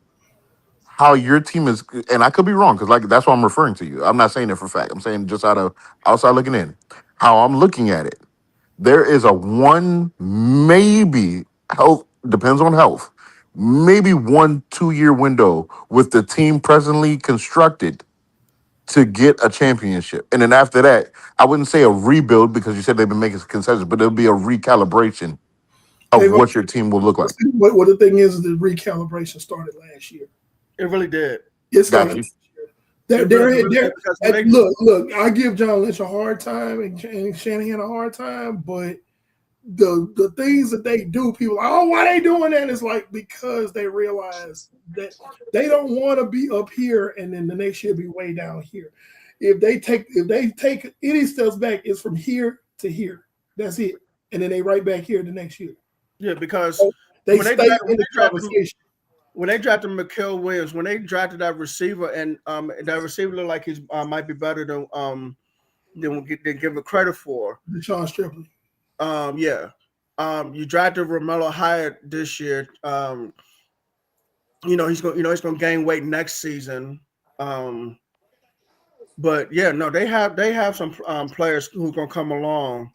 how your team is, and I could be wrong, because like that's what I'm referring to you. I'm not saying it for fact. I'm saying just outside looking in. How I'm looking at it, there is a one maybe health depends on health, maybe 1-2 year window with the team presently constructed to get a championship. And then after that, I wouldn't say a rebuild because you said they've been making concessions, but it'll be a recalibration of They've what your team will look like. what the thing is the recalibration started last year. It really did. It started Got you. last year. It really did, because when they- Look, I give John Lynch a hard time and Shanahan a hard time, but the things that they do, people are like, oh, why they doing that? It's like because they realize that they don't want to be up here and then the next year be way down here. If they take any steps back, it's from here to here. That's it. And then they right back here the next year. Yeah, because They when they stay drafted- in the conversation. when they drafted Mikael Williams, when they drafted that receiver, and that receiver looked like he's might be better than they give it credit for. Deshaun Stripley. Yeah. You drafted Romello Hyatt this year. He's gonna gain weight next season. But yeah, no, they have some players who are gonna come along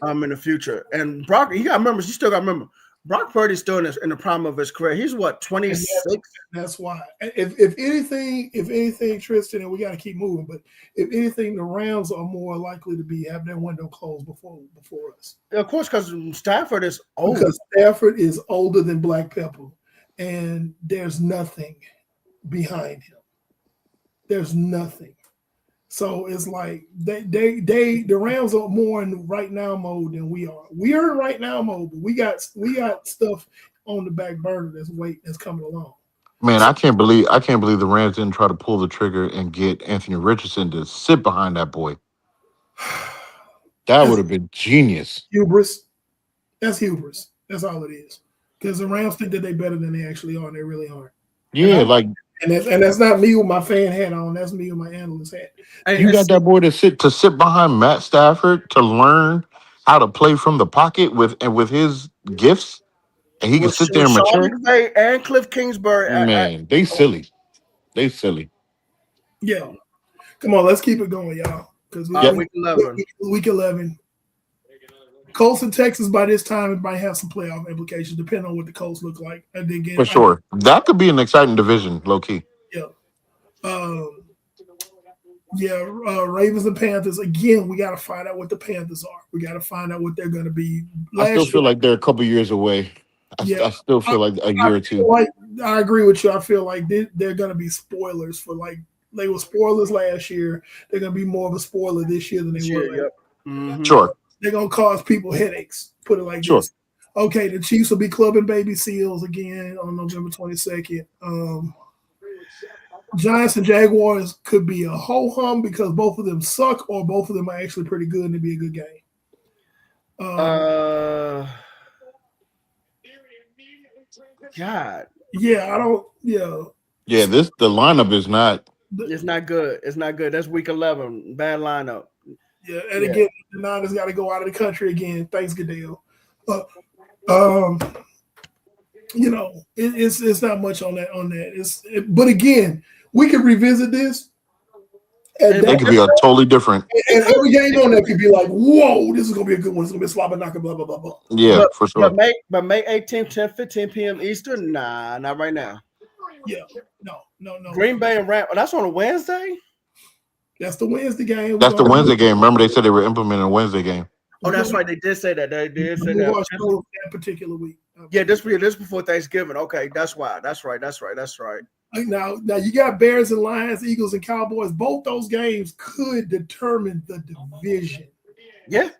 in the future. And Brock, you still gotta remember, Brock Purdy's still in the prime of his career. He's what, 26? That's why. If anything, Tristan, and we got to keep moving. But if anything, the Rams are more likely to have their window closed before us. Of course, because Stafford is old. Because Stafford is older than Black Pepper, and there's nothing behind him. There's nothing. So it's like the Rams are more in right now mode than we are. We are in right now mode, but we got stuff on the back burner that's coming along. Man, I can't believe the Rams didn't try to pull the trigger and get Anthony Richardson to sit behind that boy. That would have been genius. Hubris. That's hubris. That's all it is. Because the Rams think that they're better than they actually are, and they really aren't. Yeah, like And that's not me with my fan hat on. That's me with my analyst hat. you got that boy to sit behind Matt Stafford to learn how to play from the pocket with his gifts, and he can sit there and Sean mature. McVay and Cliff Kingsbury. Man, they silly. They silly. Yeah. Come on, let's keep it going, y'all. Because Week 11. Week 11. Colts and Texas by this time it might have some playoff implications, depending on what the Colts look like. And again, For sure. That could be an exciting division, low key. Yeah. Ravens and Panthers. Again, we got to find out what the Panthers are. We got to find out what they're going to be. I still feel like they're a couple years away. I still feel like a year or two. I agree with you. I feel like they're going to be spoilers for they were spoilers last year. They're going to be more of a spoiler this year than they were. Yep. Mm-hmm. Sure. They're going to cause people headaches. Put it like Sure. this. Okay, the Chiefs will be clubbing baby seals again on November 22nd. Giants and Jaguars could be a ho-hum because both of them suck or both of them are actually pretty good and it'd be a good game. God. Yeah, Yeah, the lineup is not. It's not good. It's not good. That's week 11. Bad lineup. Yeah, and again, the Niners got to go out of the country again. Thanks, Goodell. It's not much on that. But again, we can revisit this. It could be a totally different. And every game on that could be like, whoa, this is gonna be a good one. It's gonna be a slobber knocker, blah blah blah blah. Yeah, for sure. But May 18th, 10:15 p.m. Eastern. Nah, not right now. Yeah, no. Green Bay and Rams. That's on a Wednesday. That's the Wednesday game. That's the Wednesday game. Remember, they said they were implementing a Wednesday game. Oh, that's right. They did say that. They did say that. That particular week. Yeah, this before Thanksgiving. Okay, that's why. That's right. Now you got Bears and Lions, Eagles and Cowboys. Both those games could determine the division. Yeah,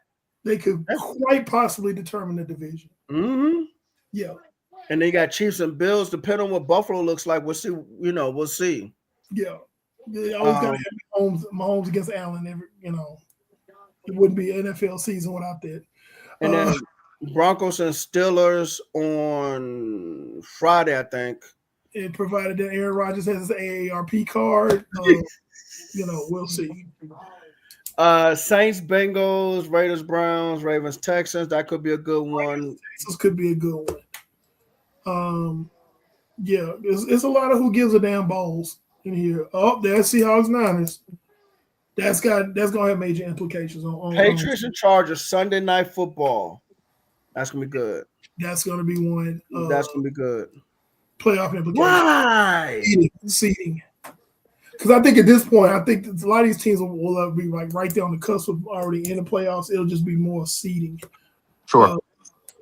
they could quite possibly determine the division. Mm-hmm. Yeah, and they got Chiefs and Bills. Depending on what Buffalo looks like, we'll see. We'll see. Yeah, they always got to have Mahomes against Allen. It wouldn't be an NFL season without that. And then Broncos and Steelers on Friday, I think. And provided that Aaron Rodgers has his AARP card, we'll see. Saints, Bengals, Raiders, Browns, Ravens, Texans. That could be a good one. Texans could be a good one. It's a lot of who gives a damn bowls in here. Oh, there's Seahawks, Niners. That's gonna have major implications on Patriots and Chargers Sunday Night Football. That's gonna be good. That's gonna be one. That's gonna be good. playoff implications. Why? Seeding. Because I think at this point, I think a lot of these teams will be like right there on the cusp of already in the playoffs. It'll just be more seeding. Sure.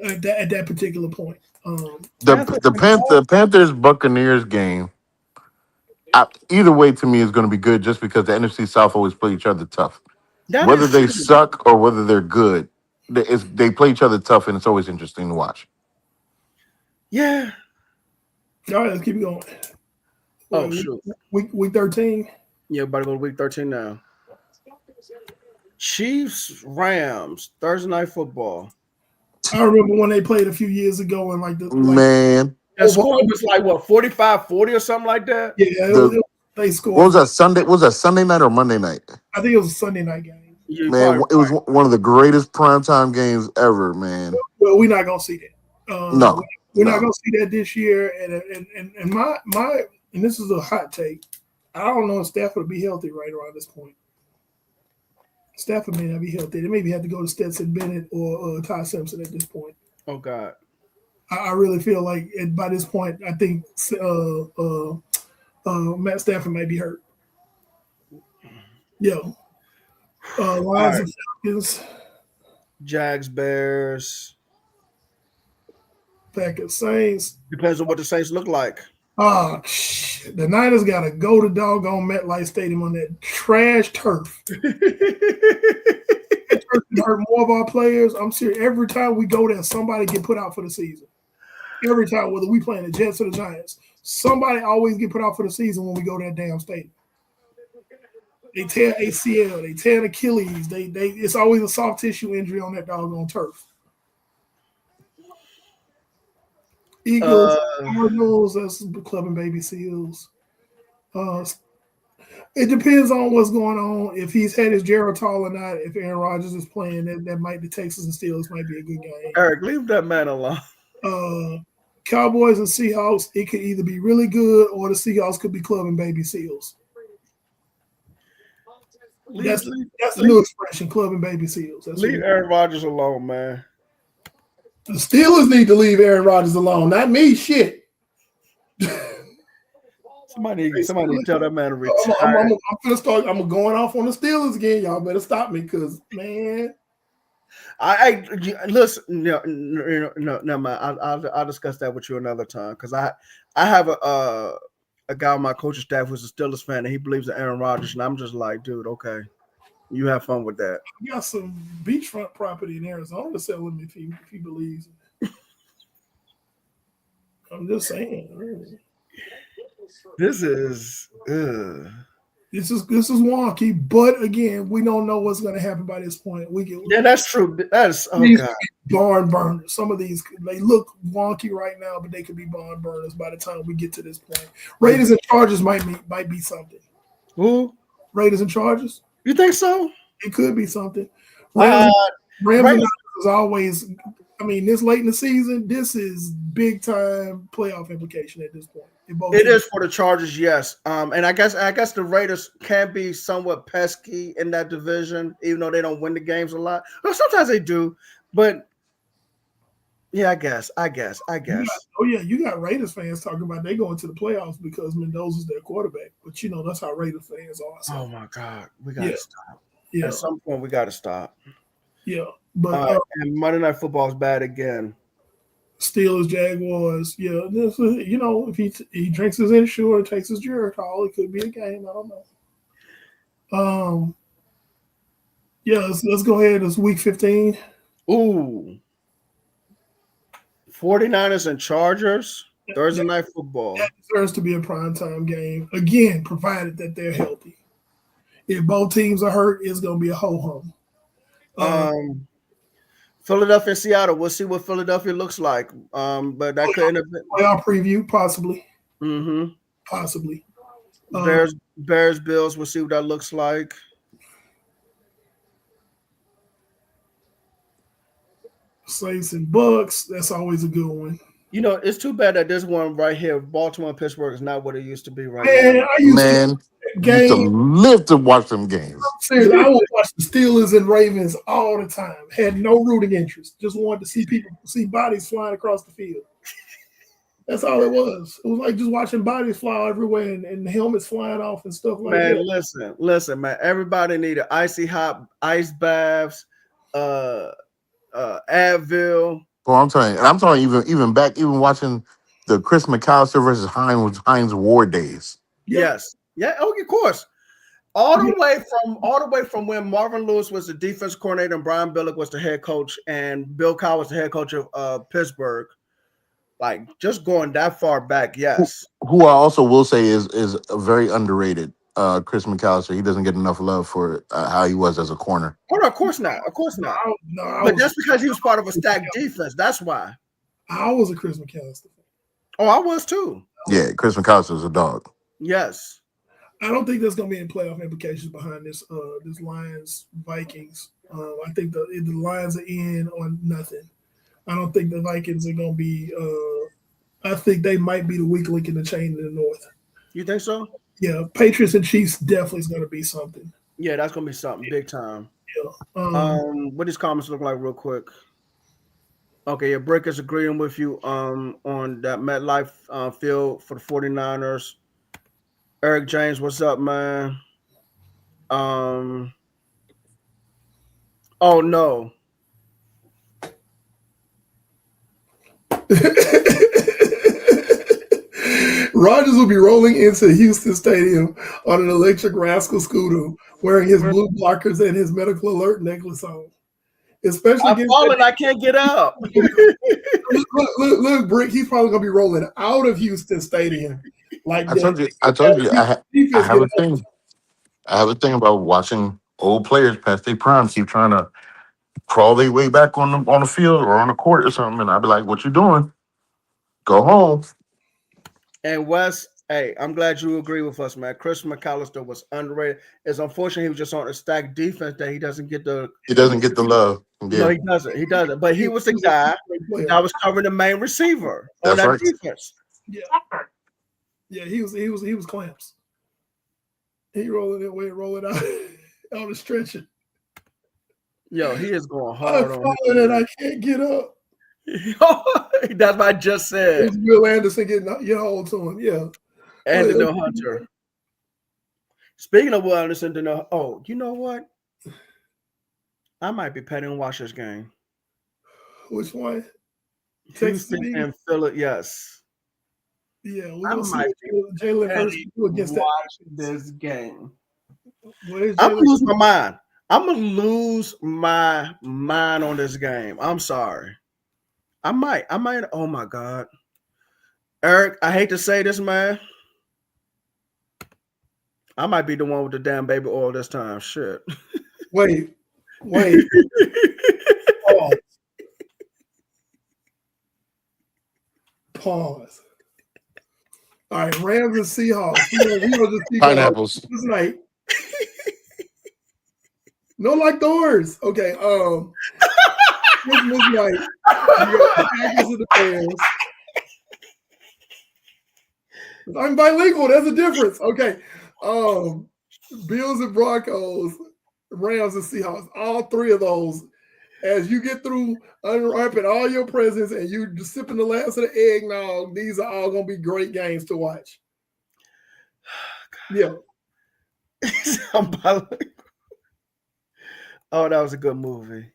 At that particular point. The Panthers Buccaneers game. Either way, to me, is going to be good just because the NFC South always play each other tough. Whether they suck or whether they're good, they play each other tough, and it's always interesting to watch. Yeah. All right, let's keep going. Oh, shoot. Week 13. Yeah, about to go to week 13 now. Chiefs, Rams, Thursday Night Football. I remember when they played a few years ago and man. The score was like what 45-40 or something like that. Yeah, they scored. What was that Sunday? Was that Sunday night or Monday night? I think it was a Sunday night game. Man, it was one of the greatest primetime games ever, man. Well, we're not gonna see that. No, we're not gonna see that this year. And my and this is a hot take. I don't know if Stafford will be healthy right around this point. Stafford may not be healthy. They maybe have to go to Stetson Bennett or Ty Simpson at this point. Oh God. I really feel like by this point, I think Matt Stafford might be hurt. Yeah. Lions and Falcons. Jags, Bears. Packers, Saints. Depends on what the Saints look like. The Niners got to go to doggone MetLife Stadium on that trash turf. That turf can hurt more of our players. I'm serious. Every time we go there, somebody get put out for the season. Every time, whether we playing the Jets or the Giants, somebody always get put out for the season when we go to that damn stadium. They tear ACL, they tear Achilles. It's always a soft tissue injury on that doggone turf. Eagles, Cardinals, that's Club and Baby Seals. It depends on what's going on. If he's had his Geritol or not, if Aaron Rodgers is playing, that might be Texas and Steelers might be a good game. Eric, leave that man alone. Cowboys and Seahawks, it could either be really good or the Seahawks could be Club and Baby Seals. That's the new expression, Club and Baby Seals. Leave Aaron Rodgers alone, man. The Steelers need to leave Aaron Rodgers alone, not me. Shit. Somebody tell that man to retire. I'm going off on the Steelers again. Y'all better stop me, because man. I listen. No, man. I'll discuss that with you another time, because I have a guy on my coaching staff who's a Steelers fan, and he believes in Aaron Rodgers, and I'm just like, dude, okay, you have fun with that. You got some beachfront property in Arizona to sell him if he believes. I'm just saying. This is wonky, but again, we don't know what's going to happen by this point. That's true. That's God. Barn burners. Some of these they look wonky right now, but they could be barn burners by the time we get to this point. Raiders and Chargers might be something. Who? Raiders and Chargers. You think so? It could be something. Rams is always. I mean, this late in the season, this is big time playoff implication at this point. It is for the Chargers, yes. And I guess the Raiders can be somewhat pesky in that division, even though they don't win the games a lot. Well, sometimes they do, but yeah, I guess. You got Raiders fans talking about they going to the playoffs because Mendoza's their quarterback. But that's how Raiders fans are. So. Oh my God, we gotta stop. Yeah, at some point we gotta stop. Yeah, but and Monday Night Football is bad again. Steelers, Jaguars. Yeah, if he drinks his Ensure, takes his Geritol, it could be a game. I don't know. Yeah, let's go ahead. It's week 15. Ooh. 49ers and Chargers, Thursday Night Football. That deserves to be a primetime game. Again, provided that they're healthy. If both teams are hurt, it's going to be a ho-hum. Philadelphia and Seattle. We'll see what Philadelphia looks like. But that could end up playoff preview, possibly. Mm-hmm. Possibly. Bears, Bills. We'll see what that looks like. Saints and Bucks. That's always a good one. It's too bad that this one right here, Baltimore and Pittsburgh, is not what it used to be right now. I used to live to watch them games. Seriously, I would watch the Steelers and Ravens all the time. Had no rooting interest. Just wanted to see bodies flying across the field. That's all it was. It was like just watching bodies fly everywhere and helmets flying off and stuff like Man, that. listen, man. Everybody needed icy hot ice baths, Advil. Well, I'm telling you, even watching the Chris McAllister versus Heinz War days. Yeah. Yes. Yeah, oh, of course. All the way from when Marvin Lewis was the defense coordinator and Brian Billick was the head coach and Bill Cowher was the head coach of Pittsburgh. Like just going that far back, yes. Who I also will say is a very underrated. Chris McAllister. He doesn't get enough love for how he was as a corner. Oh no, of course not. Of course not. But that's because he was part of a stacked defense. That's why. I was a Chris McAllister. Oh, I was too. Yeah, Chris McAllister is a dog. Yes. I don't think there's going to be any playoff implications behind this Lions Vikings. I think the Lions are in on nothing. I don't think the Vikings are going to be. I think they might be the weak link in the chain in the North. You think so? Yeah, Patriots and Chiefs definitely is going to be something. Yeah, that's going to be something big time. Yeah. What these comments look like, real quick. Okay, yeah, Breakers agreeing with you on that MetLife field for the 49ers. Eric James, what's up, man? Oh no. Rodgers will be rolling into Houston Stadium on an electric rascal scooter, wearing his blue blockers and his medical alert necklace on. Especially I'm falling, I can't get up. look, Brick, he's probably gonna be rolling out of Houston Stadium. Like I told you, I have a thing. I have a thing about watching old players past their prime, keep trying to crawl their way back on the field or on the court or something, and I'd be like, "What you doing? Go home." And Wes, hey, I'm glad you agree with us, man. Chris McAllister was underrated. It's unfortunate he was just on a stacked defense that he doesn't get the love. Yeah. No, he doesn't. He doesn't. But he was the guy that was covering the main receiver on that defense. Yeah. Yeah, he was clamps. He rolling it, rolling out on the stretcher. Yo, he is going hard I'm on falling and I can't get up. That's what I just said. It's Will Anderson getting hold to him. Yeah. And the Hunter. Speaking of Will Anderson, you know what? I might be petting watch this game. Which one? Houston and Philly, yes. Yeah, we're gonna see Jalen Hurts do against that. Watch this game. I'm gonna lose my mind. I'm gonna lose my mind on this game. I'm sorry. I might. Oh my God, Eric. I hate to say this, man. I might be the one with the damn baby oil this time. Shit. Wait. Pause. All right, Rams and Seahawks. Pineapples tonight. No like doors. Okay. This night. You got the Packers and the Bears. I'm bilingual. There's a difference. Okay. Bills and Broncos, Rams and Seahawks. All three of those. As you get through unwrapping all your presents and you just sipping the last of the eggnog, these are all going to be great games to watch. Yeah. Oh, that was a good movie.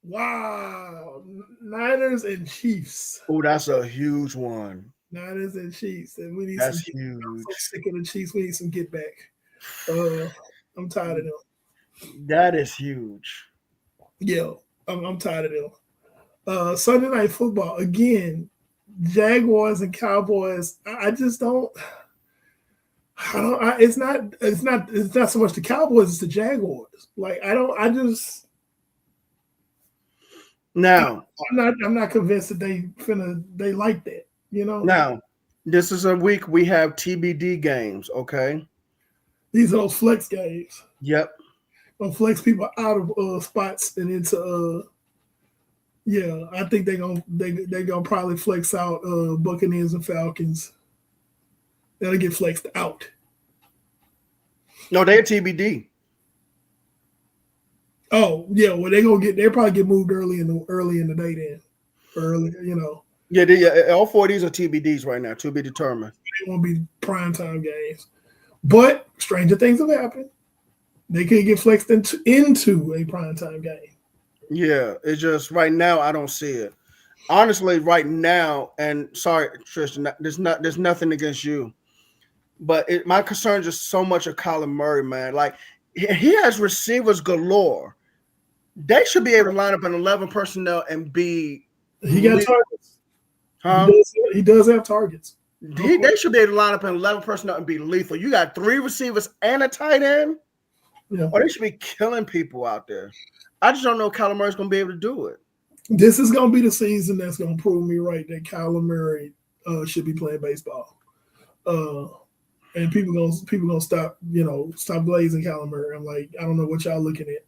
Wow. Niners and Chiefs. Oh, that's a huge one. Niners and Chiefs. And we need that's some huge. I'm so sick of the Chiefs. We need some get back. I'm tired of them. That is huge. Yeah, I'm tired of them. Sunday Night Football again. Jaguars and Cowboys. I just don't. It's not so much the Cowboys. It's the Jaguars. Like Now I'm not convinced that they like that. You know. Now this is a week we have TBD games. Okay. These are those flex games. Yep. Gonna flex people out of spots and into I think they're gonna probably flex out Buccaneers and Falcons. That'll get flexed out. No, they're TBD. Oh yeah, well they'll probably get moved early in the day then. Early, Yeah, all four of these are TBDs right now, to be determined. They won't be primetime games. But stranger things have happened. They could get flexed into a primetime game. Yeah, it's just right now I don't see it. Honestly, right now, and sorry, Tristan, there's nothing against you, but my concern is just so much of Kyler Murray, man. Like he has receivers galore. They should be able to line up an 11 personnel and be. He got targets. Huh? He does have targets. They should be able to line up an 11 personnel and be lethal. You got 3 receivers and a tight end. Yeah. Or they should be killing people out there. I just don't know if Kyler Murray's going to be able to do it. This is going to be the season that's going to prove me right that Kyler Murray should be playing baseball. And people gonna stop glazing Kyler Murray. I'm like, I don't know what y'all looking at.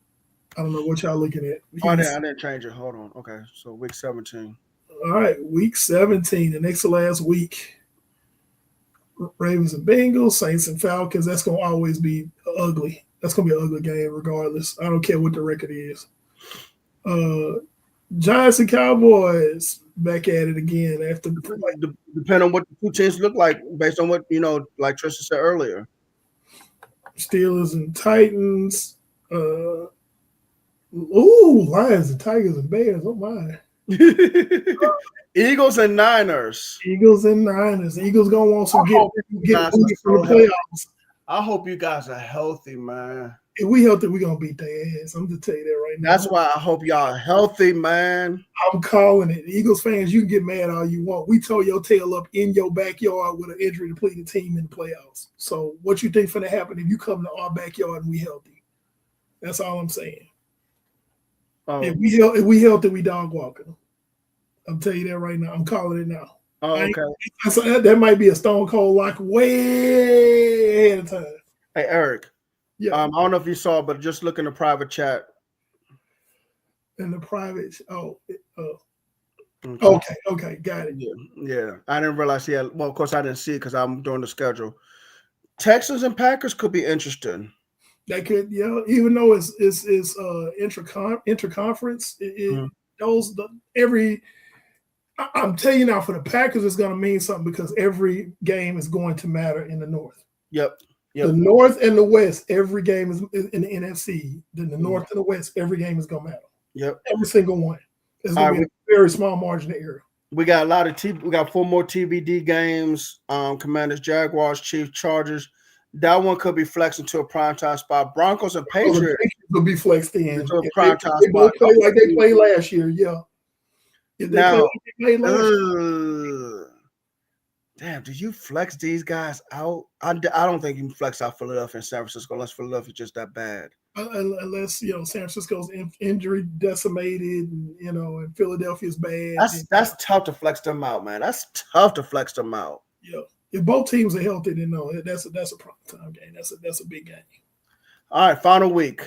I didn't change it. Hold on. Okay, so week 17. All right, week 17, the next to last week. Ravens and Bengals, Saints and Falcons. That's gonna always be ugly. That's gonna be an ugly game regardless. I don't care what the record is. Giants and Cowboys back at it again after depending on what the two teams look like based on what like Tristan said earlier. Steelers and Titans. Lions and Tigers and Bears. Oh my. Eagles and Niners. Eagles gonna want some get booty from the playoffs. I hope you guys are healthy, man. If we healthy, we're gonna beat their ass. I'm just tell you that right now. That's why I hope y'all are healthy, man. I'm calling it. Eagles fans, you can get mad all you want. We tore your tail up in your backyard with an injury depleted team in the playoffs. So what you think gonna happen if you come to our backyard and we healthy? That's all I'm saying. Oh. If we healthy, we dog walking. I'm telling you that right now. I'm calling it now. Oh, okay. That might be a stone cold lock way ahead of time. Hey, Eric. Yeah. I don't know if you saw, but just look in the private chat. In the private. Okay, got it. Yeah. I didn't realize he had. Well, of course, I didn't see it because I'm doing the schedule. Texans and Packers could be interesting. They could, even though it's interconference, I'm telling you now, for the Packers, it's going to mean something because every game is going to matter in the North. Yep. The North and the West, every game is in the NFC. Then the North and the West, every game is going to matter. Yep. Every single one. It's going to be a very small margin of error. We got a lot of we got 4 more TBD games. Commanders, Jaguars, Chiefs, Chargers. That one could be flexed into a primetime spot. Broncos and Patriots will be flexed in. Into a primetime spot. Play like they played last year, yeah. If they play like they played last year. Damn, did you flex these guys out? I don't think you can flex out Philadelphia and San Francisco unless Philadelphia's just that bad. Unless San Francisco's injury decimated, and Philadelphia's bad. That's tough to flex them out, man. That's tough to flex them out. Yeah, if both teams are healthy, then no, that's a primetime game. That's a big game. All right, final week.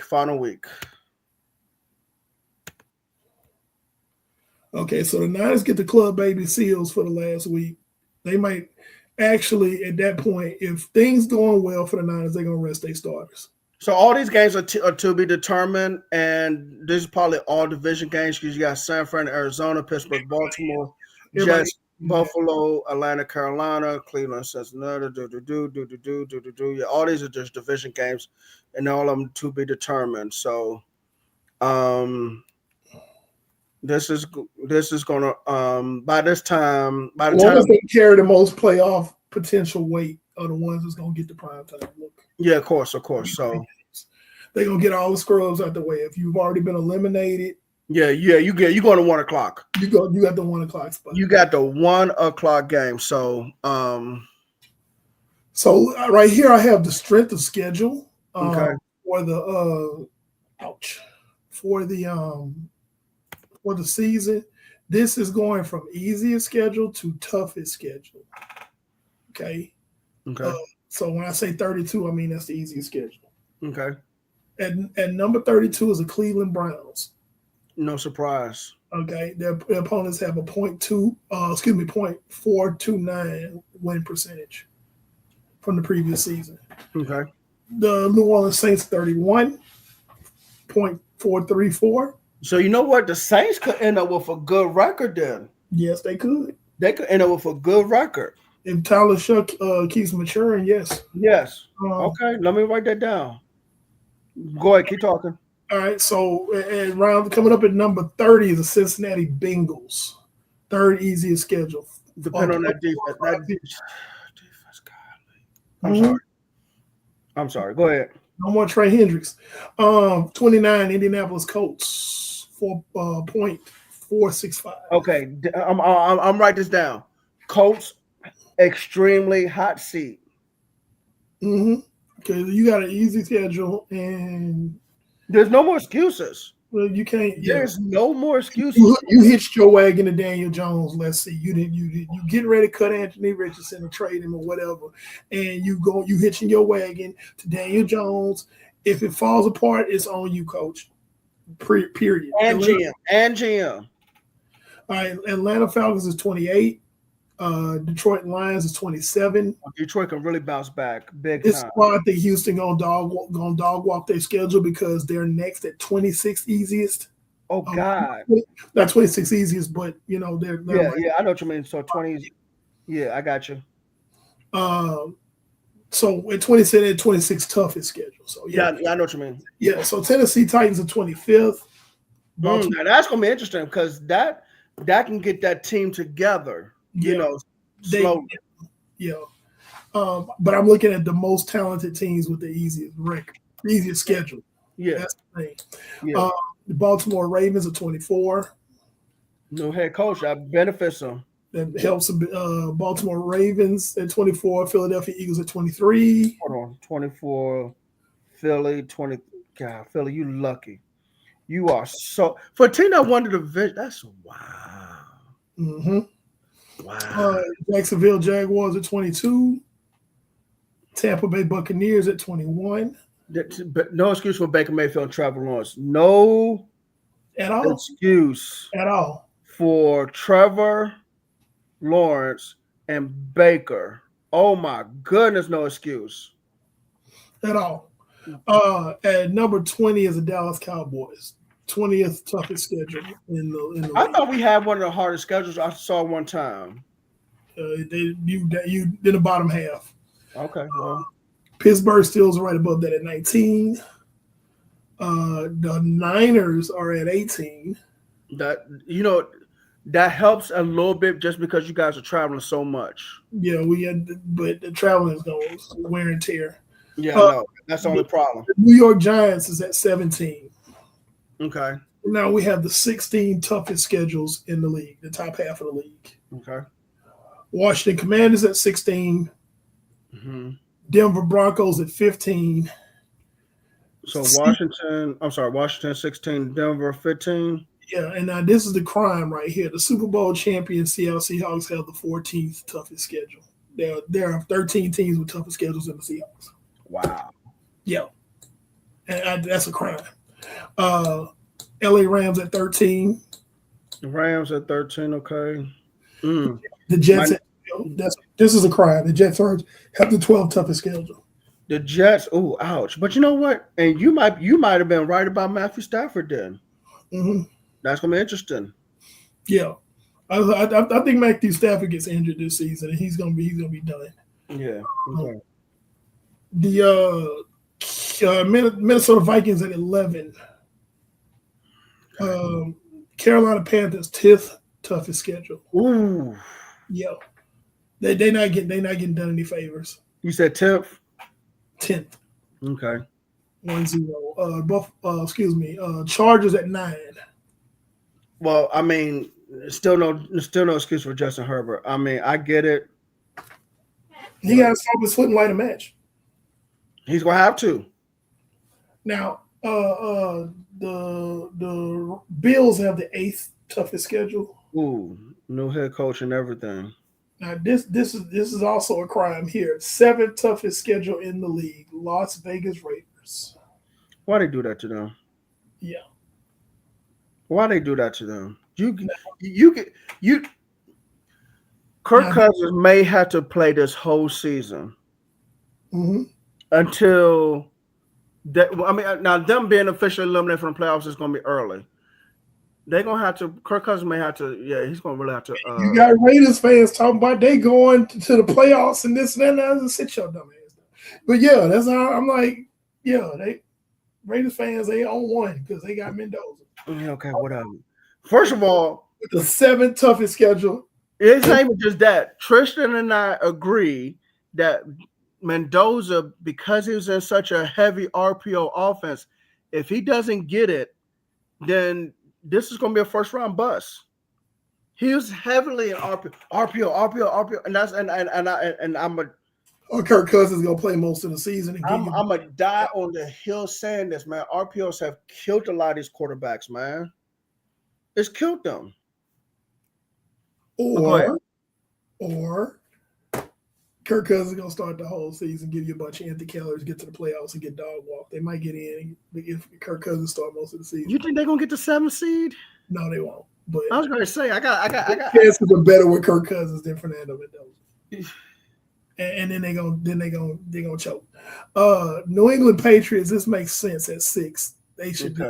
Okay, so the Niners get the club baby seals for the last week. They might actually, at that point, if things going well for the Niners, they're going to rest their starters. So all these games are to be determined, and this is probably all division games because you got San Fran, Arizona, Pittsburgh, Baltimore, Jets, Buffalo, Atlanta, Carolina, Cleveland, Cincinnati, Yeah, all these are just division games, and all of them to be determined. So, this is gonna by the time they carry the most playoff potential weight are the ones that's gonna get the primetime look. Yeah, of course. So they're gonna get all the scrubs out the way. If you've already been eliminated, you go to 1 o'clock. You got the 1 o'clock spot. You got the 1 o'clock game. So right here I have the strength of schedule for the season. This is going from easiest schedule to toughest schedule. Okay. So when I say 32, I mean that's the easiest schedule. Okay. And number 32 is the Cleveland Browns. No surprise. Okay. Their opponents have a 0.429 win percentage from the previous season. Okay. The New Orleans Saints 31.434. So you know what? The Saints could end up with a good record then. Yes, they could. They could end up with a good record. If Tyler Shuck keeps maturing, yes. Yes. Um, Okay, let me write that down. Go ahead, keep talking. All right, so and round coming up at number 30 is the Cincinnati Bengals. Third easiest schedule. Depending on that defense. That defense, God. Mhm. I'm sorry. Go ahead. No more Trey Hendricks. 29 Indianapolis Colts, 4.465. Okay, I'm write this down. Colts, extremely hot seat. Mm-hmm. Okay, you got an easy schedule, and There's no more excuses. well, you can't. Yeah. There's no more excuses. You hitched your wagon to Daniel Jones. Let's see, you get ready to cut Anthony Richardson or trade him or whatever, and you hitching your wagon to Daniel Jones. If it falls apart, it's on you, coach. Period. And GM. All right, Atlanta Falcons is 28. Detroit Lions is 27. Detroit can really bounce back big This time. why I think Houston gonna dog walk their schedule because they're next at 26 easiest. Oh God. Not 26 easiest, but you know they're Yeah, I know what you mean. So 20s. Yeah, I got you. So at 27 and 26 toughest schedule. So Yeah, I know what you mean. yeah. So Tennessee Titans are 25th. Now that's gonna be interesting because that can get that team together. You know, slowly. Yeah. But I'm looking at the most talented teams with the easiest record, easiest schedule. Yeah. That's the thing. Yeah. The Baltimore Ravens are 24. No head coach, that benefits them. That helps Baltimore Ravens at 24, Philadelphia Eagles at 23. Hold on, 24, Philly, 20. God, Philly, you lucky. You are so for a team that won the division. That's wow. Mm-hmm. Wow. Jacksonville Jaguars at 22. Tampa Bay Buccaneers at 21. But no excuse for Baker Mayfield and Trevor Lawrence. No At all. excuse At all. for Trevor Lawrence and Baker. Oh my goodness, no excuse. At all. At number 20 is the Dallas Cowboys. 20th toughest schedule in the I league. thought we had one of the hardest schedules I saw one time. You did the bottom half. Okay, well. Pittsburgh Steelers are right above that at 19. The Niners are at 18. That helps a little bit just because you guys are traveling so much. Yeah, but the traveling is going wear and tear. Yeah, no, that's the only problem. The New York Giants is at 17. Okay. Now we have the 16 toughest schedules in the league, the top half of the league. Okay. Washington Commanders at 16. Mm-hmm. Denver Broncos at 15. So Washington 16, Denver 15. Yeah, and now this is the crime right here. The Super Bowl champion Seattle Seahawks have the 14th toughest schedule. There are 13 teams with tougher schedules than the Seahawks. Wow. Yeah, and that's a crime. LA Rams at 13. The Rams at 13. Okay. The Jets. This is a crime. The Jets have the 12th toughest schedule. The Jets. Oh, ouch! But you know what? And you might have been right about Matthew Stafford then. Mm-hmm. That's gonna be interesting. Yeah, I think Matthew Stafford gets injured this season, and he's gonna be done. Yeah. Okay. The Minnesota Vikings at 11. Carolina Panthers 10th toughest schedule. Ooh. Yeah, they not getting done any favors. You said 10th. 10th. Okay. 1-0. Chargers at 9. Well, I mean, still no excuse for Justin Herbert. I mean, I get it. He got to stop his foot and light a match. He's gonna have to. Now, the Bills have the 8th toughest schedule. Ooh, new head coach and everything. Now, this is also a crime here. 7th toughest schedule in the league. Las Vegas Raiders. Why they do that to them? Yeah. Why they do that to them? Kirk Cousins may have to play this whole season until that. I mean, now them being officially eliminated from the playoffs is going to be early. They're gonna have to. Kirk Cousins may have to. Yeah, he's gonna really have to. You got Raiders fans talking about they going to the playoffs and this and that. And sit your dumb ass down. But yeah, that's how I'm like, yeah, they Raiders fans they own one because they got Mendoza. Yeah, okay, whatever. First of all, With the 7th toughest schedule. it's not even just that. Tristan and I agree that Mendoza, because he was in such a heavy RPO offense, if he doesn't get it, then this is going to be a first round bust. He was heavily in RPO, and that's and I'm a Or Kirk Cousins gonna play most of the season. And I'm a die on the hill saying this, man. RPOs have killed a lot of these quarterbacks, man. It's killed them. or Kirk Cousins gonna start the whole season, give you a bunch of empty calories, get to the playoffs, and get dog walk. They might get in if Kirk Cousins start most of the season. You think they're gonna get the 7th seed? No, they won't. But I was gonna say I got chances are better with Kirk Cousins than Fernando Mendoza. And then they're gonna choke. New England Patriots, this makes sense at 6. They should be.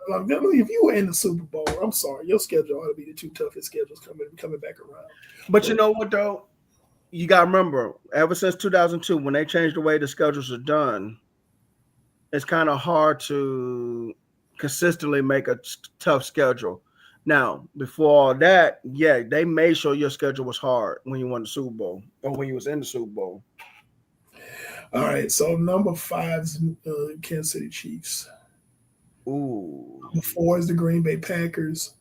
Like, if you were in the Super Bowl, I'm sorry, your schedule ought to be the 2 toughest schedules coming back around. But you know what though? You gotta remember, ever since 2002, when they changed the way the schedules are done, it's kind of hard to consistently make a tough schedule. Now, before all that, yeah, they made sure your schedule was hard when you won the Super Bowl or when you was in the Super Bowl. All right, so number 5 is Kansas City Chiefs. Ooh. Number 4 is the Green Bay Packers,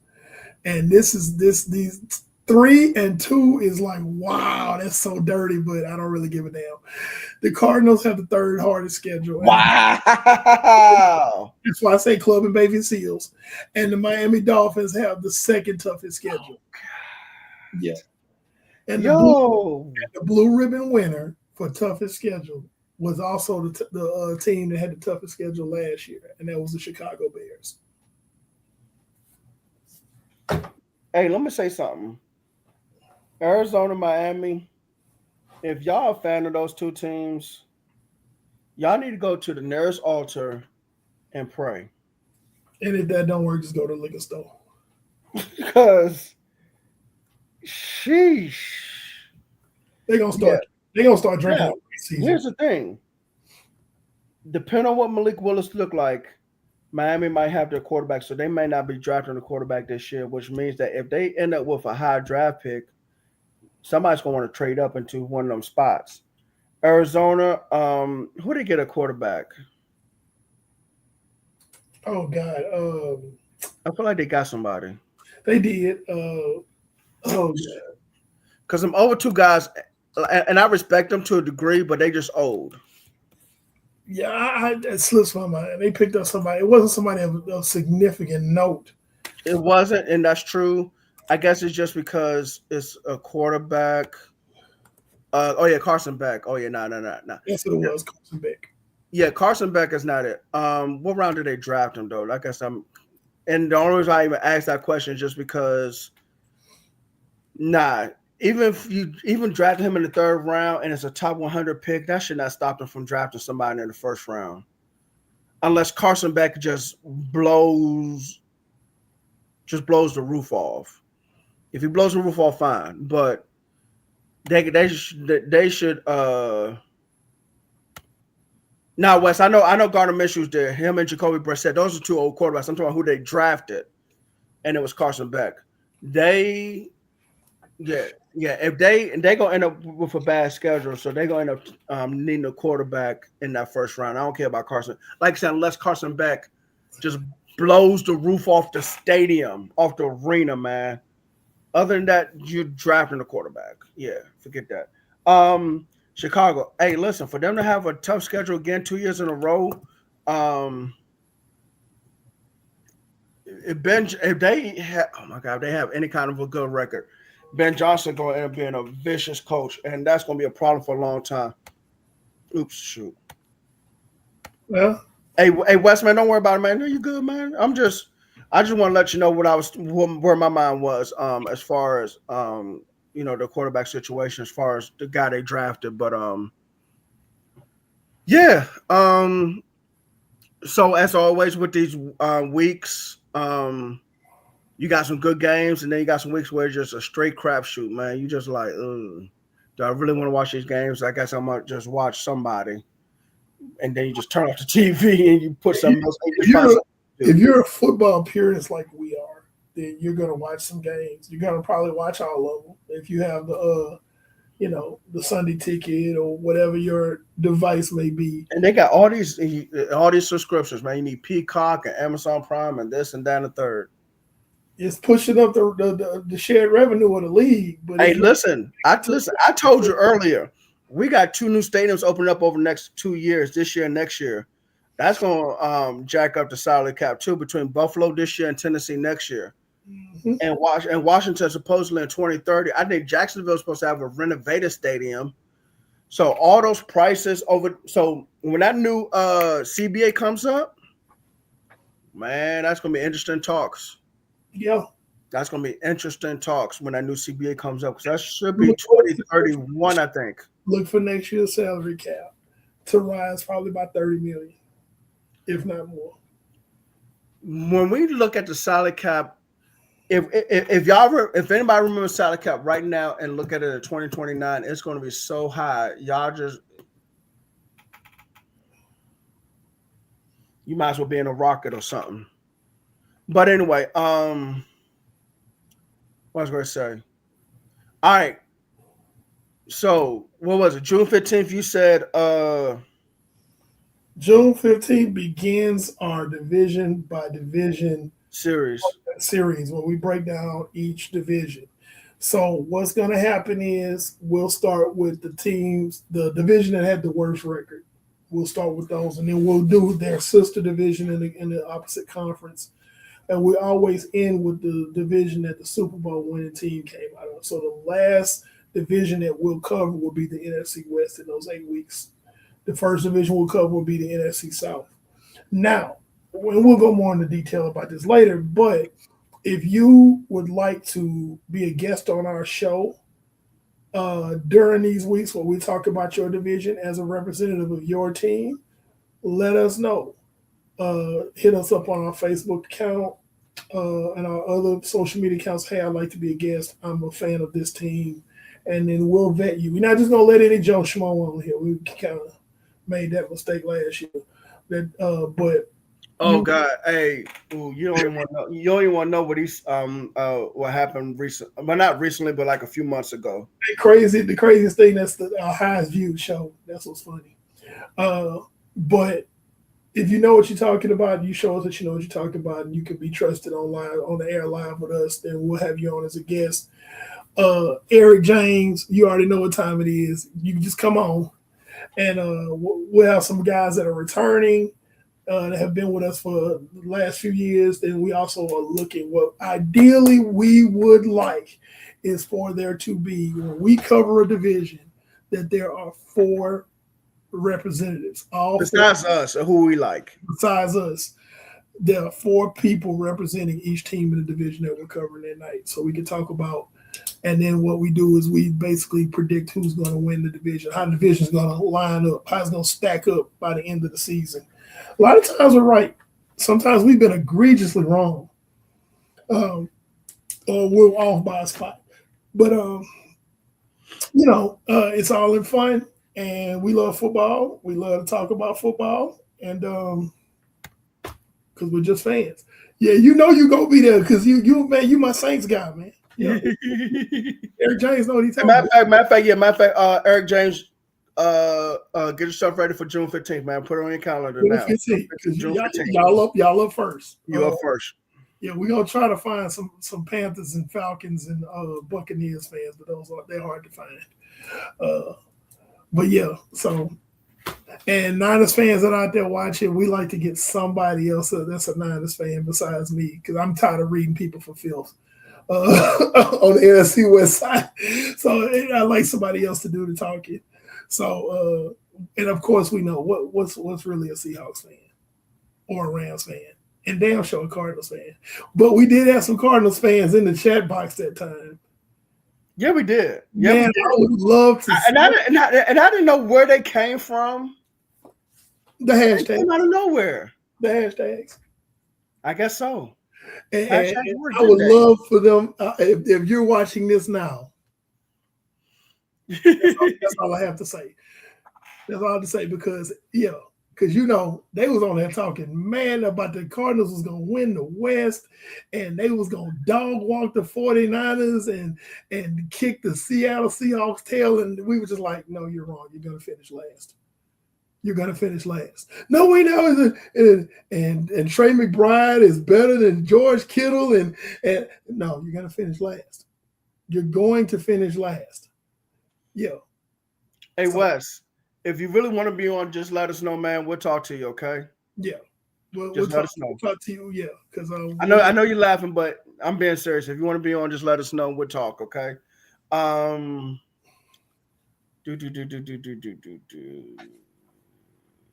and these 3 and 2 is like, wow, that's so dirty, but I don't really give a damn. The Cardinals have the 3rd hardest schedule. Wow. That's why I say Club and Baby Seals. And the Miami Dolphins have the 2nd toughest schedule. Yeah. And the blue ribbon winner for toughest schedule was also the team that had the toughest schedule last year, and that was the Chicago Bears. Hey, let me say something. Arizona, Miami, if y'all a fan of those 2 teams, y'all need to go to the nearest altar and pray. And if that don't work, just go to the liquor store. Because, sheesh. They're gonna start drinking. Yeah. Here's the thing. Depending on what Malik Willis look like, Miami might have their quarterback, so they may not be drafting a quarterback this year, which means that if they end up with a high draft pick, somebody's going to want to trade up into one of them spots. Arizona, who did get a quarterback? Oh, God. I feel like they got somebody. They did. God. Because them over 2 guys, and I respect them to a degree, but they just old. Yeah, it slips my mind. They picked up somebody. It wasn't somebody of significant note. It wasn't, and that's true. I guess it's just because it's a quarterback. Carson Beck. Oh yeah, no. Yes, it was Carson Beck. Yeah, Carson Beck is not it. What round did they draft him though? Like I said, and the only reason I even asked that question is just because, even if you even drafted him in the 3rd round and it's a top 100 pick, that should not stop them from drafting somebody in the 1st round, unless Carson Beck just blows the roof off. If he blows the roof off, fine. But they should. Now, Wes, I know Gardner Minshew's there. Him and Jacoby Brissett, those are 2 old quarterbacks. I'm talking about who they drafted, and it was Carson Beck. If they gonna end up with a bad schedule, so they're gonna end up needing a quarterback in that 1st round. I don't care about Carson. Like I said, unless Carson Beck just blows the roof off the stadium, off the arena, man. Other than that, you're drafting a quarterback. Yeah, forget that. Chicago. Hey, listen, for them to have a tough schedule again 2 years in a row, if they have any kind of a good record, Ben Johnson going to end up being a vicious coach, and that's going to be a problem for a long time. Oops, shoot. Well, hey, Wes, man, don't worry about it, man. No, you good, man. I just want to let you know where my mind was, as far as the quarterback situation, as far as the guy they drafted, but yeah. So as always with these weeks, you got some good games, and then you got some weeks where it's just a straight crapshoot, man. You just like, do I really want to watch these games? I guess I might just watch somebody, and then you just turn off the TV and you put something else. If you're a football purist like we are, then you're gonna watch some games. You're gonna probably watch all of them if you have the the Sunday ticket or whatever your device may be. And they got all these subscriptions, man. You need Peacock and Amazon Prime and this and that and the third. It's pushing up the shared revenue of the league. But hey, listen, I told you earlier, we got 2 new stadiums opening up over the next 2 years, this year and next year. That's gonna jack up the salary cap too between Buffalo this year and Tennessee next year. Mm-hmm. And Washington supposedly in 2030. I think Jacksonville's supposed to have a renovated stadium. So all those prices over. So when that new CBA comes up, man, that's gonna be interesting talks. Yeah, that's gonna be interesting talks when that new CBA comes up, because that should be 2031, I think. Look for next year's salary cap to rise probably by 30 million, if not more. When we look at the salary cap. If anybody remembers salary cap right now and look at it at 2029, it's going to be so high. You might as well be in a rocket or something. But anyway, what was I going to say? All right. So what was it? June 15th, you said June 15th begins our division by division series where we break down each division. So what's going to happen is we'll start with the division that had the worst record. We'll start with those, and then we'll do their sister division in the opposite conference. And we always end with the division that the Super Bowl winning team came out of. So the last division that we'll cover will be the NFC West in those 8 weeks. The first division we'll cover will be the NFC South. Now, we'll go more into detail about this later, but if you would like to be a guest on our show during these weeks where we talk about your division as a representative of your team, let us know. Hit us up on our Facebook account and our other social media accounts. Hey, I'd like to be a guest. I'm a fan of this team. And then we'll vet you. We're not just going to let any Joe Schmo on here. We kind of made that mistake last year. But God, hey, you don't even want to know. You don't even want to know what happened recently, but not recently, but like a few months ago. The craziest thing, that's our highest viewed show. That's what's funny. But if you know what you're talking about, you show us that you know what you're talking about, and you can be trusted on the air live with us, then we'll have you on as a guest. Eric James, you already know what time it is. You can just come on, and we'll have some guys that are returning. That have been with us for the last few years. And we also are looking, what ideally we would like is for there to be, when we cover a division, that there are 4 representatives. Besides us, who we like. Besides us, there are 4 people representing each team in the division that we're covering that night. So we can talk about, and then what we do is we basically predict who's going to win the division, how the division is going to line up, how it's going to stack up by the end of the season. A lot of times we're right. Sometimes we've been egregiously wrong. Or we're off by a spot. But, it's all in fun. And we love football. We love to talk about football. And because we're just fans. Yeah, you're going to be there because you my Saints guy, man. Yeah. Eric James know what he's talking about. Matter of fact, Eric James, get yourself ready for June 15th, man. Put it on your calendar now. June 15th. Y'all up first. You up first. Yeah, we're gonna try to find some Panthers and Falcons and Buccaneers fans, but they're hard to find. But yeah, so, and Niners fans that are out there watching, we like to get somebody else that's a Niners fan besides me, because I'm tired of reading people for filth on the NFC West side. So I like somebody else to do the talking. So, and of course, we know what's really a Seahawks fan or a Rams fan, and damn sure a Cardinals fan. But we did have some Cardinals fans in the chat box that time. Yeah, we did. Yeah, man, I would love to. And I didn't know where they came from. The hashtag out of nowhere. The hashtags. I guess so. And Hashtag Word I would Day. love for them, if you're watching this now, that's all I have to say. That's all I have to say because they was on there talking man about the Cardinals was gonna win the West and they was gonna dog walk the 49ers and kick the Seattle Seahawks tail, and we were just like, no, you're wrong. You're gonna finish last. You're gonna finish last. No, we know and Trey McBride is better than George Kittle and no, you're gonna finish last. You're going to finish last. Yeah. Hey, Wes, if you really want to be on, just let us know, man. We'll talk to you, okay? Yeah. We'll let us know. We'll talk to you, yeah. Because I know you're laughing, but I'm being serious. If you want to be on, just let us know. We'll talk, okay?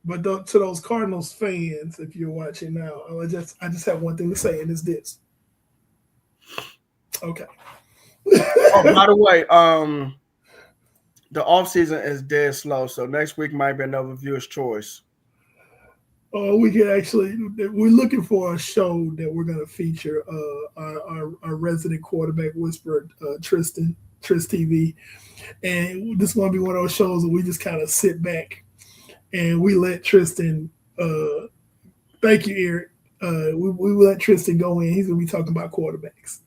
But to those Cardinals fans, if you're watching now, I just have one thing to say, and it's this. Okay. Oh, by the way, the off season is dead slow, so next week might be another viewer's choice. We can actually. We're looking for a show that we're going to feature our resident quarterback whisperer, Tristan, Trist TV, and this is going to be one of those shows where we just kind of sit back and we let Tristan. Thank you, Eric. We let Tristan go in. He's going to be talking about quarterbacks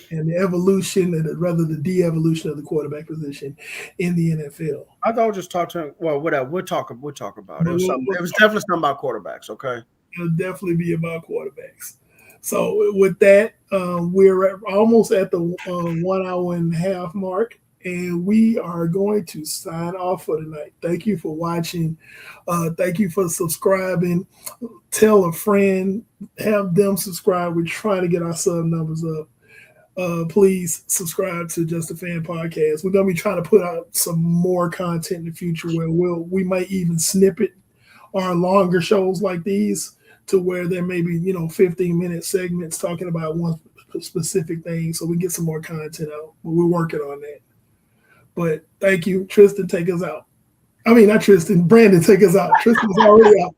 and the evolution, and rather the de-evolution of the quarterback position in the NFL. I thought I just talk to him. Well, whatever. We'll talk about it. It was definitely something about quarterbacks. Okay. It'll definitely be about quarterbacks. So with that, we're almost at the 1 hour and a half mark, and we are going to sign off for tonight. Thank you for watching. Thank you for subscribing. Tell a friend, have them subscribe. We're trying to get our sub numbers up. Please subscribe to Just a Fan Podcast. We're gonna be trying to put out some more content in the future where we might even snippet our longer shows like these to where there may be 15-minute segments talking about one specific thing, so we get some more content out. But we're working on that. But thank you, Tristan. Take us out. I mean, not Tristan. Brandon, take us out. Tristan's already out.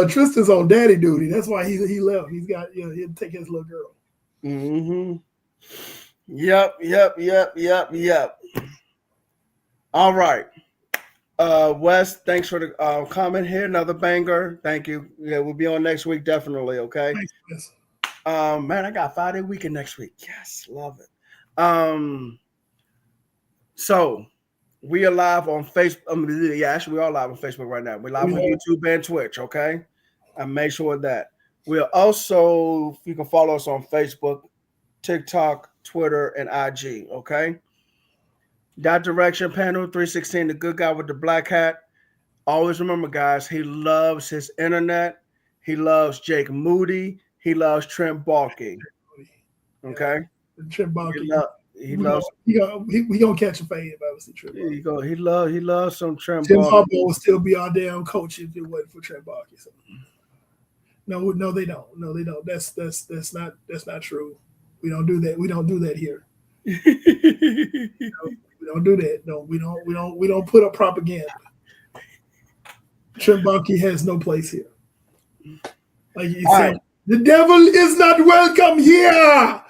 Tristan's on daddy duty. That's why he left. He's got he'll take his little girl. Mm-hmm. Yep. All right. Wes, thanks for the comment here. Another banger. Thank you. Yeah, we'll be on next week, definitely. Okay. Thanks. Man, I got 5-day weekend next week. Yes, love it. So we are live on Facebook. Actually, we are live on Facebook right now. We're live on YouTube and Twitch. Okay, and make sure of that. We're also, you can follow us on Facebook, TikTok, Twitter, and IG. Okay. That Direction Panel 316, the good guy with the black hat. Always remember, guys, he loves his internet. He loves Jake Moody. He loves Trent Baalke. Okay. Trent Baalke. He loves. He gonna catch a fade if I was the Trent Baalke. He loves some Trent Tim Baalke. Harbaugh would still be our damn coach if it wasn't for Trent Baalke. So. No, they don't. No, they don't. That's not true. We don't do that. We don't do that here. We don't do that. No, we don't put up propaganda. Trent Baalke has no place here. Like you said, right. The devil is not welcome here.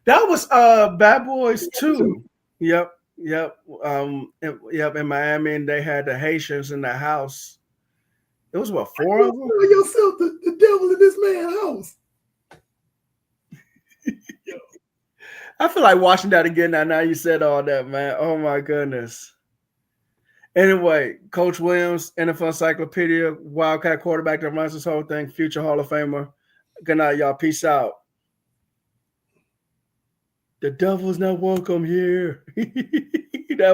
That was Bad Boys 2. Yep. In Miami, and they had the Haitians in the house. It was what, 4 of them? Yourself the devil in this man's house. I feel like watching that again now you said all that, man. Oh my goodness. Anyway, Coach Williams, NFL Encyclopedia, Wildcat quarterback that runs this whole thing, future Hall of Famer. Good night, y'all. Peace out. The devil's not welcome here.